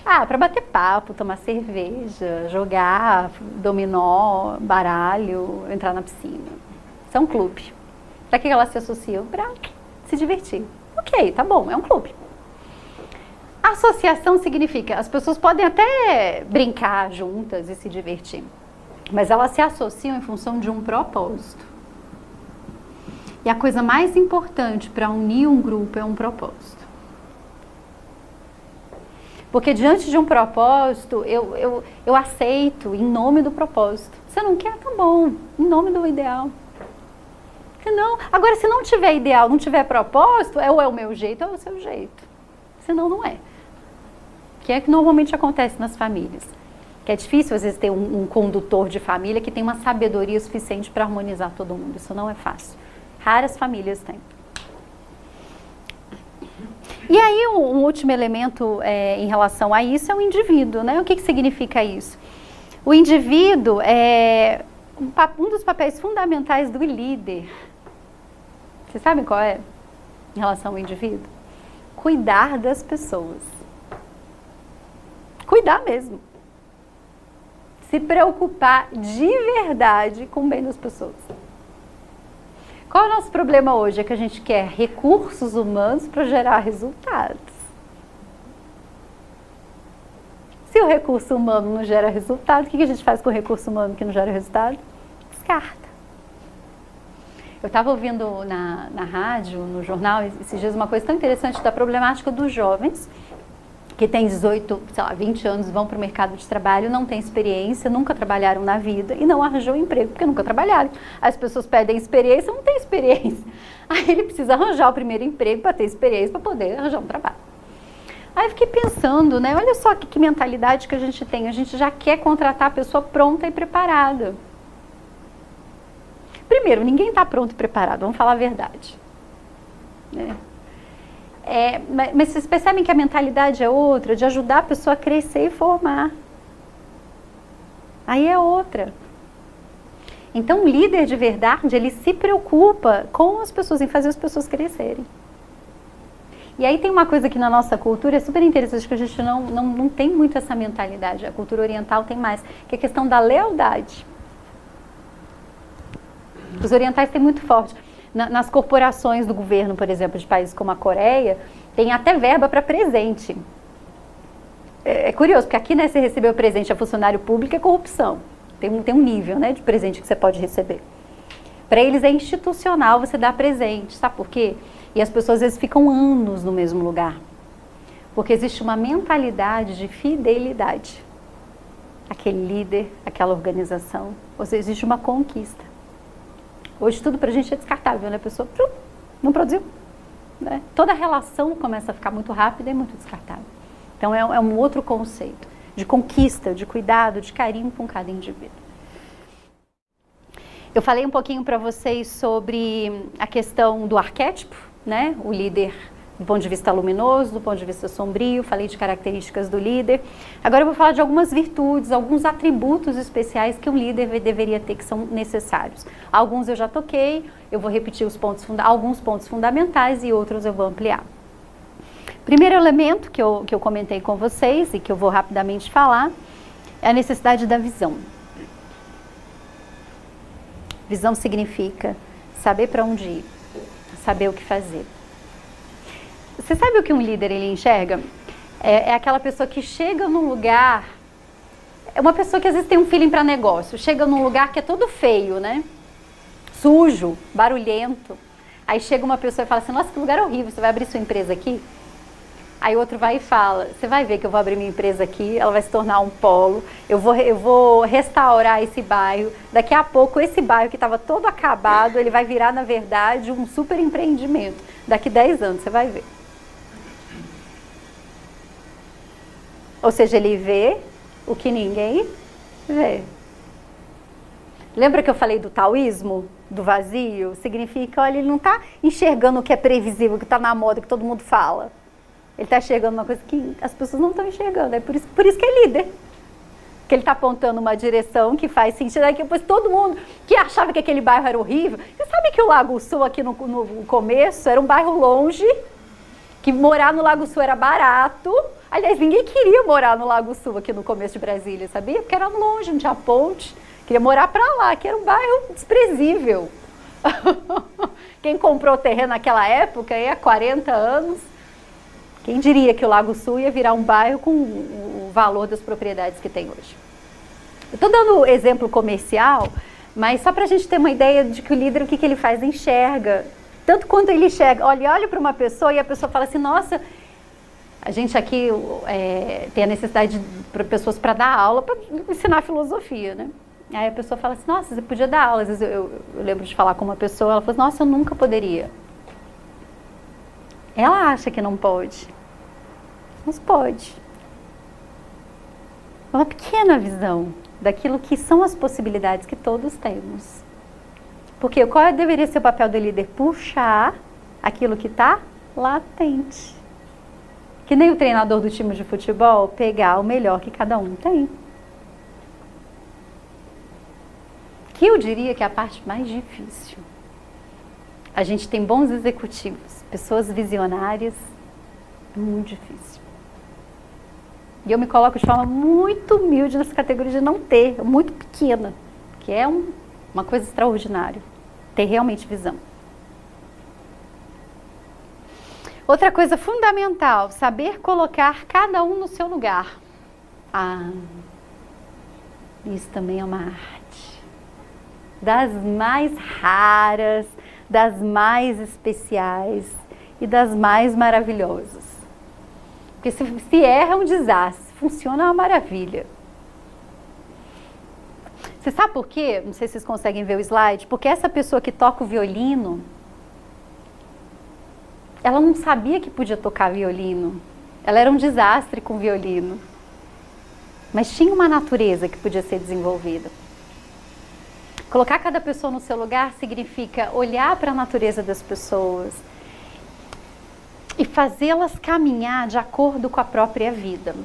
para bater papo, tomar cerveja, jogar dominó, baralho, entrar na piscina. Isso é um clube. Para que elas se associam? Para se divertir. Ok, tá bom, é um clube. Associação significa, as pessoas podem até brincar juntas e se divertir, mas elas se associam em função de um propósito. E a coisa mais importante para unir um grupo é um propósito. Porque diante de um propósito, eu aceito em nome do propósito. Você não quer? Tá bom, em nome do ideal. Não. Agora, se não tiver ideal, não tiver propósito, ou é o meu jeito ou é o seu jeito. Senão não é. Que é que normalmente acontece nas famílias. Que é difícil, às vezes, ter um condutor de família que tem uma sabedoria suficiente para harmonizar todo mundo. Isso não é fácil. Raras famílias têm. E aí, um último elemento em relação a isso é o indivíduo, né? O que significa isso? O indivíduo é um dos papéis fundamentais do líder. Vocês sabem qual é em relação ao indivíduo? Cuidar das pessoas. Cuidar mesmo. Se preocupar de verdade com o bem das pessoas. Qual é o nosso problema hoje? É que a gente quer recursos humanos para gerar resultados. Se o recurso humano não gera resultado, o que a gente faz com o recurso humano que não gera resultado? Descarta. Eu estava ouvindo na rádio, no jornal, esses dias, uma coisa tão interessante da problemática dos jovens, que têm 18, 20 anos, vão para o mercado de trabalho, não têm experiência, nunca trabalharam na vida e não arranjou emprego, porque nunca trabalharam. As pessoas pedem experiência, não tem experiência. Aí ele precisa arranjar o primeiro emprego para ter experiência, para poder arranjar um trabalho. Aí eu fiquei pensando, né, olha só que mentalidade que a gente tem, a gente já quer contratar a pessoa pronta e preparada. Primeiro, ninguém está pronto e preparado, vamos falar a verdade. Né? Mas vocês percebem que a mentalidade é outra, de ajudar a pessoa a crescer e formar. Aí é outra. Então, o líder de verdade, ele se preocupa com as pessoas, em fazer as pessoas crescerem. E aí tem uma coisa que na nossa cultura é super interessante, que a gente não tem muito essa mentalidade. A cultura oriental tem mais, que é a questão da lealdade. Os orientais têm muito forte. Nas corporações do governo, por exemplo, de países como a Coreia, tem até verba para presente. É curioso, porque aqui, né, você receber o presente a funcionário público é corrupção. Tem um nível, né, de presente que você pode receber. Para eles é institucional você dar presente, sabe por quê? E as pessoas às vezes ficam anos no mesmo lugar. Porque existe uma mentalidade de fidelidade. Aquele líder, aquela organização, ou seja, existe uma conquista. Hoje tudo pra gente é descartável, né? A pessoa não produziu. Né? Toda a relação começa a ficar muito rápida e muito descartável. Então é um outro conceito de conquista, de cuidado, de carinho com cada indivíduo. Eu falei um pouquinho para vocês sobre a questão do arquétipo, né? O líder Do ponto de vista luminoso, do ponto de vista sombrio, falei de características do líder. Agora eu vou falar de algumas virtudes, alguns atributos especiais que um líder deveria ter, que são necessários. Alguns eu já toquei, eu vou repetir alguns pontos fundamentais e outros eu vou ampliar. Primeiro elemento que eu comentei com vocês e que eu vou rapidamente falar é a necessidade da visão. Visão significa saber para onde ir, saber o que fazer. Você sabe o que um líder ele enxerga? É aquela pessoa que chega num lugar, é uma pessoa que às vezes tem um feeling para negócio, chega num lugar que é todo feio, né? Sujo, barulhento. Aí chega uma pessoa e fala assim, nossa, que lugar horrível, você vai abrir sua empresa aqui? Aí outro vai e fala, você vai ver que eu vou abrir minha empresa aqui, ela vai se tornar um polo, eu vou restaurar esse bairro, daqui a pouco esse bairro que estava todo acabado, ele vai virar, na verdade, um super empreendimento. Daqui 10 anos, você vai ver. Ou seja, ele vê o que ninguém vê. Lembra que eu falei do taoísmo, do vazio? Significa, olha, ele não está enxergando o que é previsível, o que está na moda, que todo mundo fala. Ele está enxergando uma coisa que as pessoas não estão enxergando. É por isso que é líder. Que ele está apontando uma direção que faz sentido. Aí depois todo mundo que achava que aquele bairro era horrível. Você sabe que o Lago Sul aqui no começo era um bairro longe, que morar no Lago Sul era barato. Aliás, ninguém queria morar no Lago Sul aqui no começo de Brasília, sabia? Porque era longe, não tinha ponte. Queria morar para lá, que era um bairro desprezível. Quem comprou terreno naquela época, aí há 40 anos, quem diria que o Lago Sul ia virar um bairro com o valor das propriedades que tem hoje? Eu estou dando exemplo comercial, mas só para a gente ter uma ideia de que o líder, o que ele faz, enxerga. Tanto quanto ele enxerga, olha para uma pessoa e a pessoa fala assim, nossa, a gente aqui tem a necessidade de pessoas para dar aula, para ensinar filosofia, né? Aí a pessoa fala assim, nossa, você podia dar aula. Às vezes eu lembro de falar com uma pessoa, ela falou assim, nossa, eu nunca poderia. Ela acha que não pode. Mas pode. Uma pequena visão daquilo que são as possibilidades que todos temos. Porque qual deveria ser o papel do líder? Puxar aquilo que está latente. Que nem o treinador do time de futebol, pegar o melhor que cada um tem. Que eu diria que é a parte mais difícil. A gente tem bons executivos, pessoas visionárias, é muito difícil. E eu me coloco de forma muito humilde nessa categoria de não ter, muito pequena, que é uma coisa extraordinária, ter realmente visão. Outra coisa fundamental, saber colocar cada um no seu lugar. Isso também é uma arte. Das mais raras, das mais especiais e das mais maravilhosas. Porque se erra é um desastre, se funciona é uma maravilha. Você sabe por quê? Não sei se vocês conseguem ver o slide. Porque essa pessoa que toca o violino, ela não sabia que podia tocar violino. Ela era um desastre com violino. Mas tinha uma natureza que podia ser desenvolvida. Colocar cada pessoa no seu lugar significa olhar para a natureza das pessoas e fazê-las caminhar de acordo com a própria vida.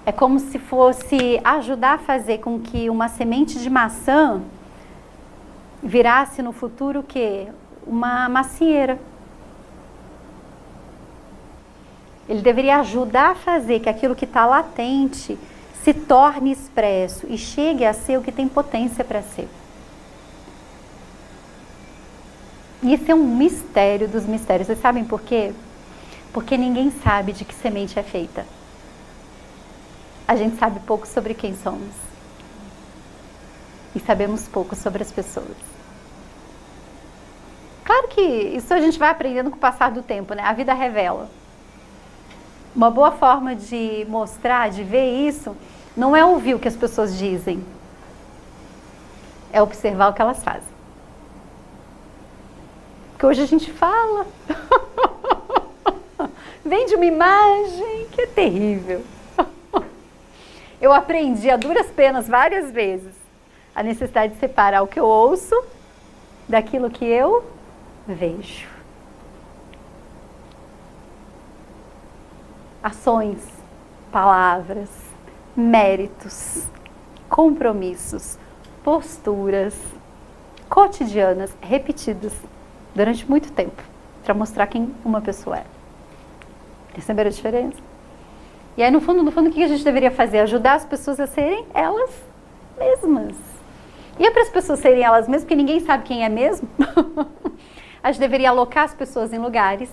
É como se fosse ajudar a fazer com que uma semente de maçã virasse no futuro o quê? Uma macieira. Ele deveria ajudar a fazer que aquilo que está latente se torne expresso e chegue a ser o que tem potência para ser. Isso é um mistério dos mistérios. Vocês sabem por quê? Porque ninguém sabe de que semente é feita. A gente sabe pouco sobre quem somos. E sabemos pouco sobre as pessoas. Claro que isso a gente vai aprendendo com o passar do tempo, né? A vida revela. Uma boa forma de mostrar, de ver isso, não é ouvir o que as pessoas dizem. É observar o que elas fazem. Porque hoje a gente fala, vende uma imagem que é terrível. Eu aprendi a duras penas várias vezes a necessidade de separar o que eu ouço daquilo que eu vejo. ações, palavras, méritos, compromissos, posturas cotidianas, repetidas durante muito tempo, para mostrar quem uma pessoa é. Perceberam a diferença? E aí, no fundo, o que a gente deveria fazer? Ajudar as pessoas a serem elas mesmas. E é para as pessoas serem elas mesmas, porque ninguém sabe quem é mesmo. A gente deveria alocar as pessoas em lugares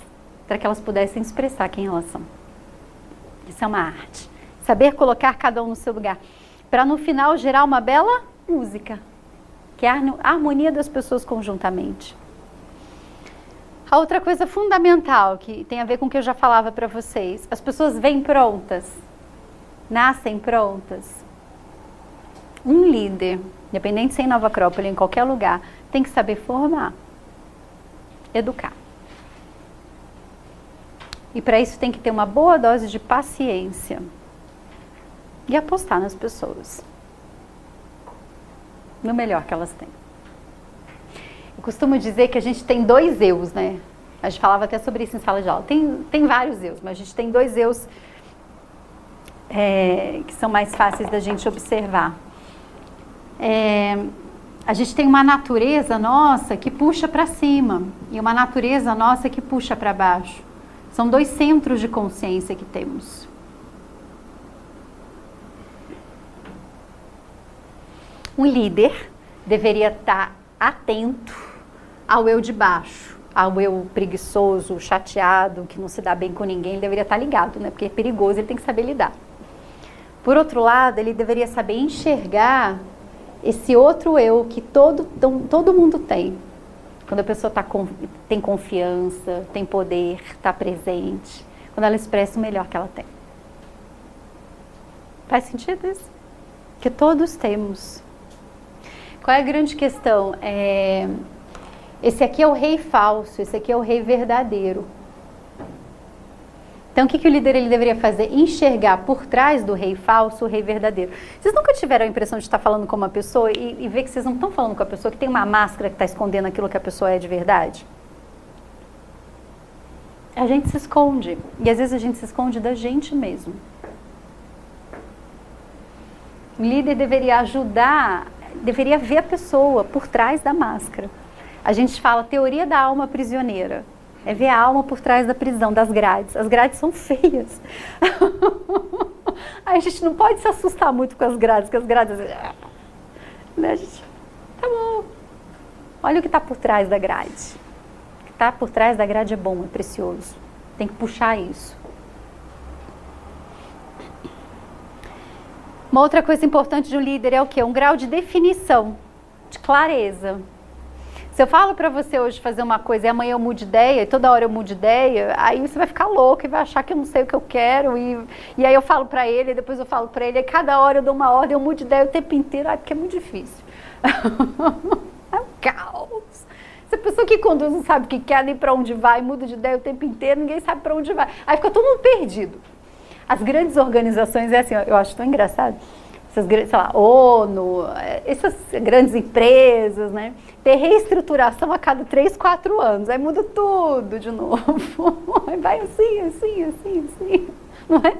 para que elas pudessem expressar quem elas são. Isso é uma arte. Saber colocar cada um no seu lugar. Para no final gerar uma bela música, que é a harmonia das pessoas conjuntamente. A outra coisa fundamental, que tem a ver com o que eu já falava para vocês, as pessoas vêm prontas, nascem prontas. Um líder, independente se é em Nova Acrópole, em qualquer lugar, tem que saber formar, educar. E para isso tem que ter uma boa dose de paciência e apostar nas pessoas, no melhor que elas têm. Eu costumo dizer que a gente tem 2 eus, né? A gente falava até sobre isso em sala de aula. Tem vários eus, mas a gente tem 2 eus que são mais fáceis da gente observar. A gente tem uma natureza nossa que puxa para cima e uma natureza nossa que puxa para baixo. São 2 centros de consciência que temos. Um líder deveria estar atento ao eu de baixo, ao eu preguiçoso, chateado, que não se dá bem com ninguém. Ele deveria estar ligado, né? Porque é perigoso, ele tem que saber lidar. Por outro lado, ele deveria saber enxergar esse outro eu que todo mundo tem. Quando a pessoa tem confiança, tem poder, está presente, quando ela expressa o melhor que ela tem. Faz sentido isso? Que todos temos. Qual é a grande questão? Esse aqui é o rei falso, esse aqui é o rei verdadeiro. Então, o que o líder ele deveria fazer? Enxergar por trás do rei falso o rei verdadeiro. Vocês nunca tiveram a impressão de estar falando com uma pessoa e ver que vocês não estão falando com a pessoa, que tem uma máscara que está escondendo aquilo que a pessoa é de verdade? A gente se esconde. E às vezes a gente se esconde da gente mesmo. O líder deveria ajudar, deveria ver a pessoa por trás da máscara. A gente fala teoria da alma prisioneira. É ver a alma por trás da prisão, das grades. As grades são feias. Aí a gente não pode se assustar muito com as grades, porque as grades... Né, a gente, tá bom. Olha o que está por trás da grade. O que está por trás da grade é bom, é precioso. Tem que puxar isso. Uma outra coisa importante de um líder é o quê? Um grau de definição, de clareza. Se eu falo para você hoje fazer uma coisa e amanhã eu mudo de ideia, e toda hora eu mudo de ideia, aí você vai ficar louco e vai achar que eu não sei o que eu quero, e aí eu falo para ele, e depois eu falo para ele, e cada hora eu dou uma ordem, eu mudo de ideia o tempo inteiro, porque é muito difícil. É um caos. Se a pessoa que conduz não sabe o que quer, nem para onde vai, muda de ideia o tempo inteiro, ninguém sabe para onde vai. Aí fica todo mundo perdido. As grandes organizações, é assim, eu acho tão engraçado, essas grandes, sei lá, ONU, essas grandes empresas, né? Ter reestruturação a cada 3, 4 anos, aí muda tudo de novo. Aí vai assim, não é?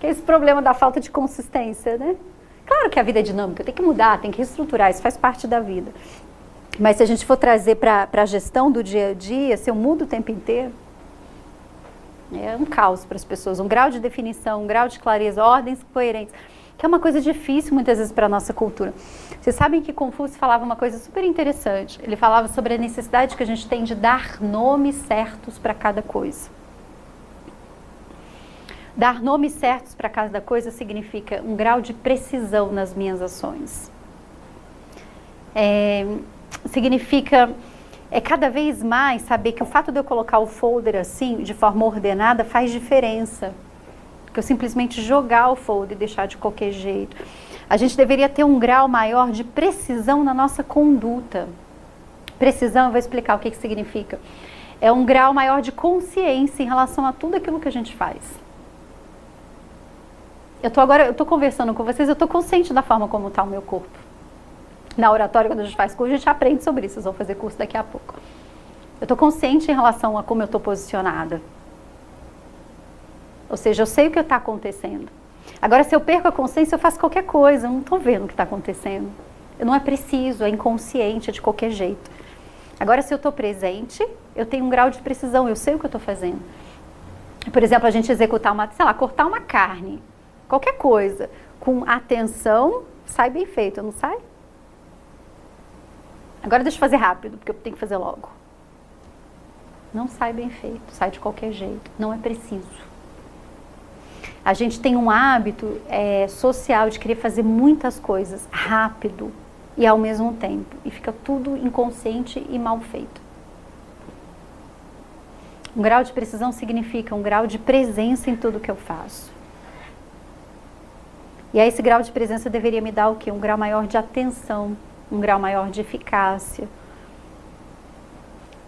Que é esse problema da falta de consistência, né? Claro que a vida é dinâmica, tem que mudar, tem que reestruturar, isso faz parte da vida. Mas se a gente for trazer para a gestão do dia a dia, se eu mudo o tempo inteiro, é um caos para as pessoas, um grau de definição, um grau de clareza, ordens coerentes, que é uma coisa difícil muitas vezes para a nossa cultura. Vocês sabem que Confúcio falava uma coisa super interessante, ele falava sobre a necessidade que a gente tem de dar nomes certos para cada coisa. Dar nomes certos para cada coisa significa um grau de precisão nas minhas ações. Significa cada vez mais saber que o fato de eu colocar o folder assim, de forma ordenada, faz diferença. Que eu simplesmente jogar o folder e deixar de qualquer jeito. A gente deveria ter um grau maior de precisão na nossa conduta. Precisão, eu vou explicar o que significa. É um grau maior de consciência em relação a tudo aquilo que a gente faz. Eu estou conversando com vocês, eu estou consciente da forma como está o meu corpo. Na oratória, quando a gente faz curso, a gente aprende sobre isso. Vocês vão fazer curso daqui a pouco. Eu estou consciente em relação a como eu estou posicionada. Ou seja, eu sei o que está acontecendo. Agora, se eu perco a consciência, eu faço qualquer coisa, eu não estou vendo o que está acontecendo. Não é preciso, é inconsciente, é de qualquer jeito. Agora, se eu estou presente, eu tenho um grau de precisão, eu sei o que eu estou fazendo. Por exemplo, a gente executar cortar uma carne, qualquer coisa, com atenção, sai bem feito, não sai? Agora deixa eu fazer rápido, porque eu tenho que fazer logo. Não sai bem feito, sai de qualquer jeito, não é preciso. A gente tem um hábito social de querer fazer muitas coisas rápido e ao mesmo tempo. E fica tudo inconsciente e mal feito. Um grau de precisão significa um grau de presença em tudo que eu faço. E aí esse grau de presença deveria me dar o quê? Um grau maior de atenção, um grau maior de eficácia.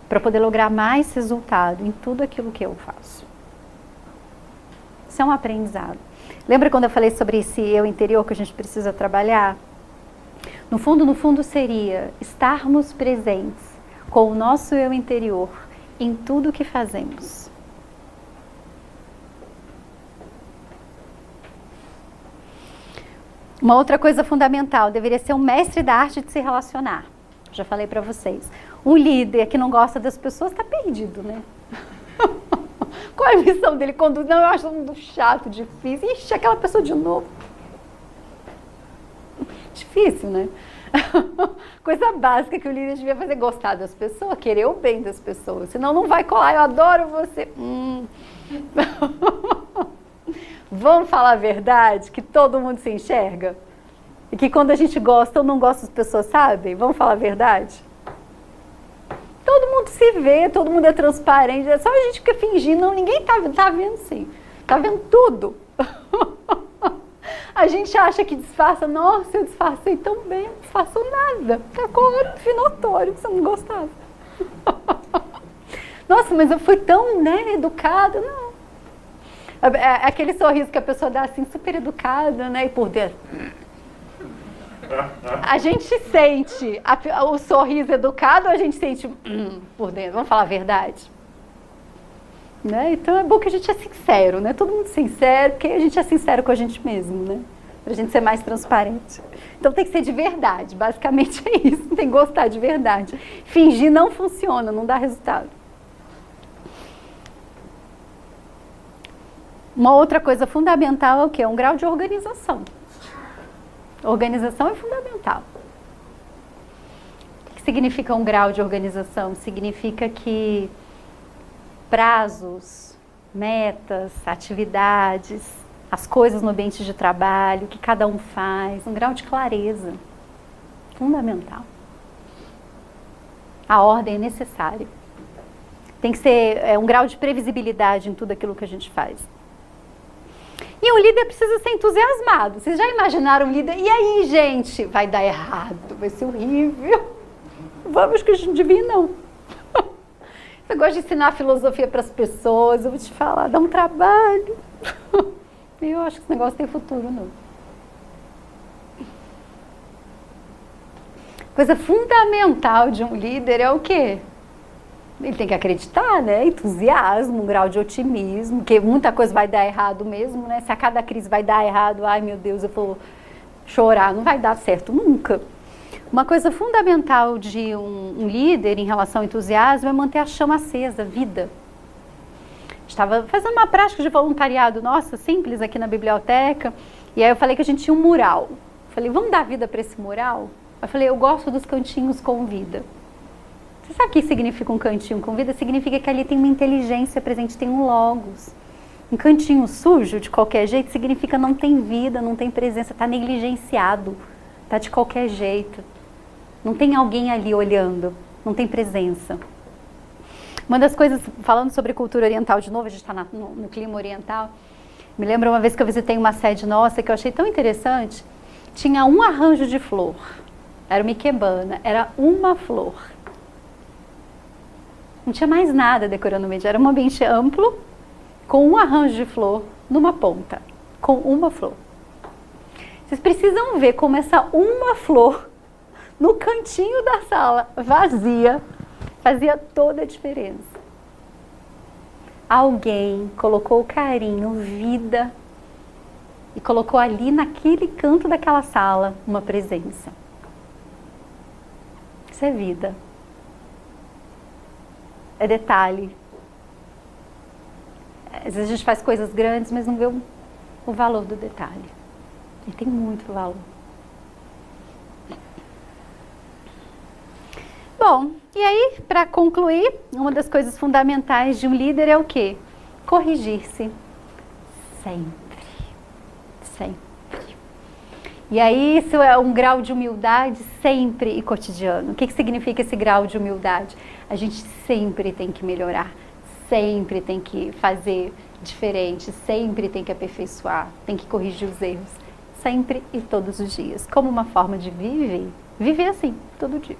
Para poder lograr mais resultado em tudo aquilo que eu faço. Isso é um aprendizado. Lembra quando eu falei sobre esse eu interior que a gente precisa trabalhar? No fundo seria estarmos presentes com o nosso eu interior em tudo que fazemos. Uma outra coisa fundamental, deveria ser um mestre da arte de se relacionar. Já falei para vocês. Um líder que não gosta das pessoas está perdido, né? Qual é a missão dele? Quando não, eu acho muito chato, difícil. Ixi, aquela pessoa de novo. Difícil, né? Coisa básica que o líder devia fazer, gostar das pessoas, querer o bem das pessoas. Senão não vai colar, eu adoro você. Vamos falar a verdade, que todo mundo se enxerga? E que quando a gente gosta ou não gosta, as pessoas sabem? Vamos falar a verdade? Todo mundo se vê, todo mundo é transparente, é só a gente fica fingindo, não, ninguém tá vendo sim, tá vendo tudo. A gente acha que disfarça, nossa, eu disfarcei tão bem, não disfarçou nada, ficou notório que você não gostava. Nossa, mas eu fui tão, educada, não. Aquele sorriso que a pessoa dá assim, super educada, e por dentro... A gente sente o sorriso educado ou a gente sente por dentro? Vamos falar a verdade? Então é bom que a gente é sincero, todo mundo sincero, porque a gente é sincero com a gente mesmo, pra gente ser mais transparente. Então tem que ser de verdade, basicamente é isso, tem que gostar de verdade. Fingir não funciona, não dá resultado. Uma outra coisa fundamental é o quê? Um grau de organização. Organização é fundamental. O que significa um grau de organização? Significa que prazos, metas, atividades, as coisas no ambiente de trabalho, o que cada um faz, um grau de clareza. Fundamental. A ordem é necessária. Tem que ser um grau de previsibilidade em tudo aquilo que a gente faz. E um líder precisa ser entusiasmado. Vocês já imaginaram um líder? E aí, gente? Vai dar errado, vai ser horrível. Vamos que a gente devia não. Eu gosto de ensinar filosofia para as pessoas, eu vou te falar, dá um trabalho. Eu acho que esse negócio tem futuro, não. Coisa fundamental de um líder é o quê? Ele tem que acreditar, entusiasmo, um grau de otimismo, que muita coisa vai dar errado mesmo, Se a cada crise vai dar errado, ai meu Deus, eu vou chorar, não vai dar certo nunca. Uma coisa fundamental de um líder em relação ao entusiasmo é manter a chama acesa, vida. Estava fazendo uma prática de voluntariado, nossa, simples aqui na biblioteca, e aí eu falei que a gente tinha um mural. Falei, vamos dar vida para esse mural? Eu falei, eu gosto dos cantinhos com vida. Você sabe o que significa um cantinho com vida? Significa que ali tem uma inteligência presente, tem um logos. Um cantinho sujo, de qualquer jeito, significa não tem vida, não tem presença, está negligenciado, está de qualquer jeito. Não tem alguém ali olhando, não tem presença. Uma das coisas, falando sobre cultura oriental de novo, a gente está no clima oriental, me lembro uma vez que eu visitei uma sede nossa que eu achei tão interessante, tinha um arranjo de flor, era uma ikebana, era uma flor. Não tinha mais nada decorando o ambiente, era um ambiente amplo, com um arranjo de flor numa ponta, com uma flor. Vocês precisam ver como essa uma flor, no cantinho da sala, vazia, fazia toda a diferença. alguém colocou carinho, vida, e colocou ali naquele canto daquela sala uma presença. Isso é vida. É detalhe. Às vezes a gente faz coisas grandes, mas não vê o valor do detalhe. E tem muito valor. Bom, e aí, para concluir, uma das coisas fundamentais de um líder é o quê? Corrigir-se. Sempre. Sempre. E aí, isso é um grau de humildade sempre e cotidiano. O que significa esse grau de humildade? A gente sempre tem que melhorar. Sempre tem que fazer diferente, sempre tem que aperfeiçoar, tem que corrigir os erros, sempre e todos os dias, como uma forma de viver assim, todo dia.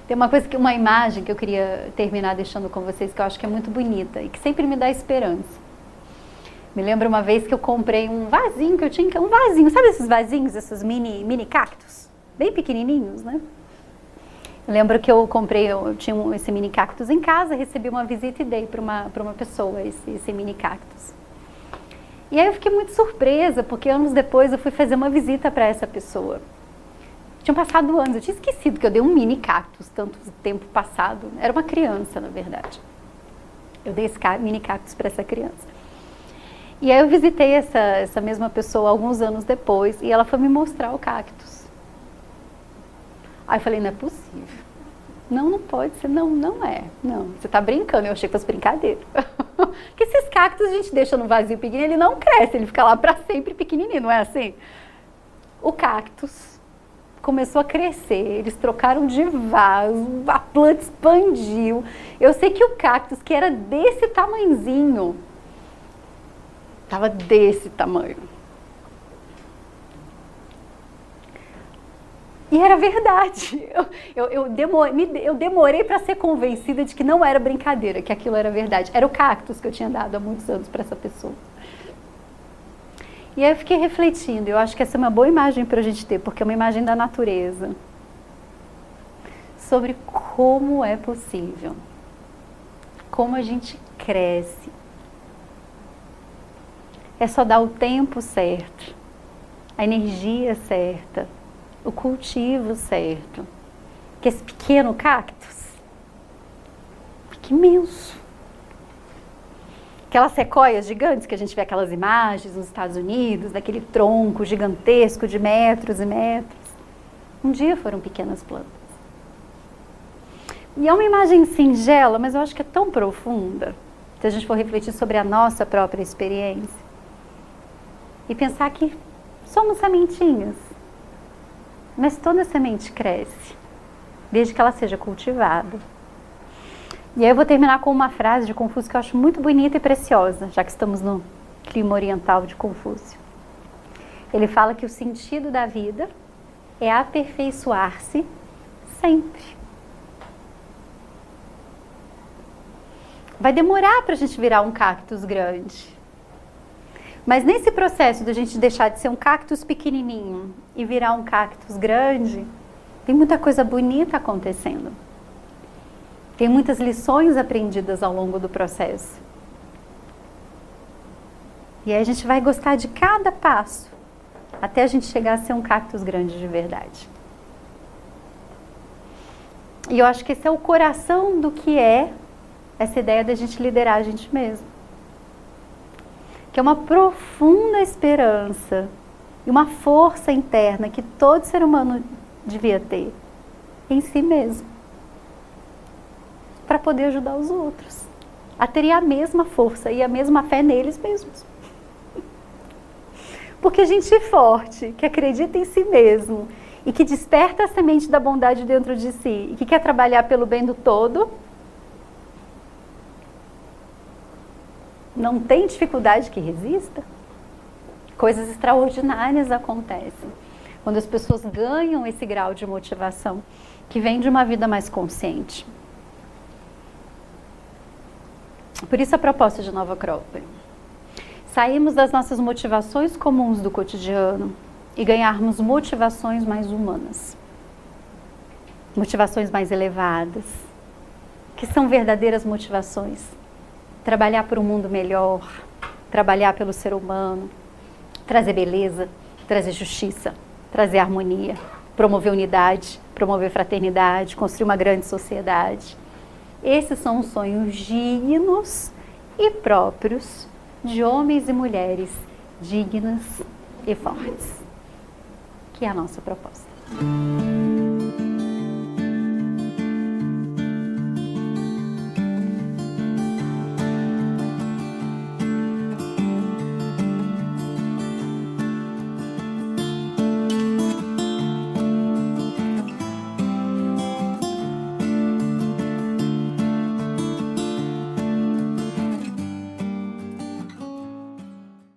Tem uma imagem que eu queria terminar deixando com vocês, que eu acho que é muito bonita e que sempre me dá esperança. Me lembro uma vez que eu comprei um vasinho que eu tinha, um vasinho, sabe esses vasinhos, esses mini cactos, bem pequenininhos, né? Eu lembro que eu tinha esse mini cactus em casa, recebi uma visita e dei para uma pessoa esse mini cactus. E aí eu fiquei muito surpresa, porque anos depois eu fui fazer uma visita para essa pessoa. Tinham passado anos, eu tinha esquecido que eu dei um mini cactus, tanto tempo passado. Era uma criança, na verdade. Eu dei esse mini cactus para essa criança. E aí eu visitei essa mesma pessoa alguns anos depois, e ela foi me mostrar o cactus. Aí eu falei, não é possível. Não pode ser, não é. Não, você tá brincando, eu achei que fosse brincadeira. Porque esses cactos a gente deixa no vazio pequenininho, ele não cresce, ele fica lá para sempre pequenininho, não é assim? O cactus começou a crescer, eles trocaram de vaso, a planta expandiu. Eu sei que o cactus, que era desse tamanhozinho, estava desse tamanho. E era verdade. Eu demorei para ser convencida de que não era brincadeira, que aquilo era verdade. Era o cactus que eu tinha dado há muitos anos para essa pessoa. E aí eu fiquei refletindo. Eu acho que essa é uma boa imagem para a gente ter, porque é uma imagem da natureza. Sobre como é possível. Como a gente cresce. É só dar o tempo certo. A energia certa. O cultivo certo, que esse pequeno cactus fica imenso. Aquelas sequoias gigantes que a gente vê aquelas imagens nos Estados Unidos, daquele tronco gigantesco de metros e metros, um dia foram pequenas plantas. E é uma imagem singela, mas eu acho que é tão profunda, se a gente for refletir sobre a nossa própria experiência e pensar que somos sementinhas. Mas toda semente cresce, desde que ela seja cultivada. E aí eu vou terminar com uma frase de Confúcio que eu acho muito bonita e preciosa, já que estamos no clima oriental de Confúcio. Ele fala que o sentido da vida é aperfeiçoar-se sempre. Vai demorar para a gente virar um cactus grande. Mas nesse processo de a gente deixar de ser um cactus pequenininho e virar um cactus grande, tem muita coisa bonita acontecendo. Tem muitas lições aprendidas ao longo do processo. E aí a gente vai gostar de cada passo, até a gente chegar a ser um cactus grande de verdade. E eu acho que esse é o coração do que é essa ideia da gente liderar a gente mesmo. Que é uma profunda esperança e uma força interna que todo ser humano devia ter em si mesmo, para poder ajudar os outros a terem a mesma força e a mesma fé neles mesmos. Porque gente forte, que acredita em si mesmo e que desperta a semente da bondade dentro de si e que quer trabalhar pelo bem do todo, não tem dificuldade que resista. Coisas extraordinárias acontecem quando as pessoas ganham esse grau de motivação que vem de uma vida mais consciente. Por isso a proposta de Nova Acrópole. Sairmos das nossas motivações comuns do cotidiano e ganharmos motivações mais humanas. Motivações mais elevadas, que são verdadeiras motivações. trabalhar por um mundo melhor, trabalhar pelo ser humano, trazer beleza, trazer justiça, trazer harmonia, promover unidade, promover fraternidade, construir uma grande sociedade. Esses são os sonhos dignos e próprios de homens e mulheres dignas e fortes, que é a nossa proposta.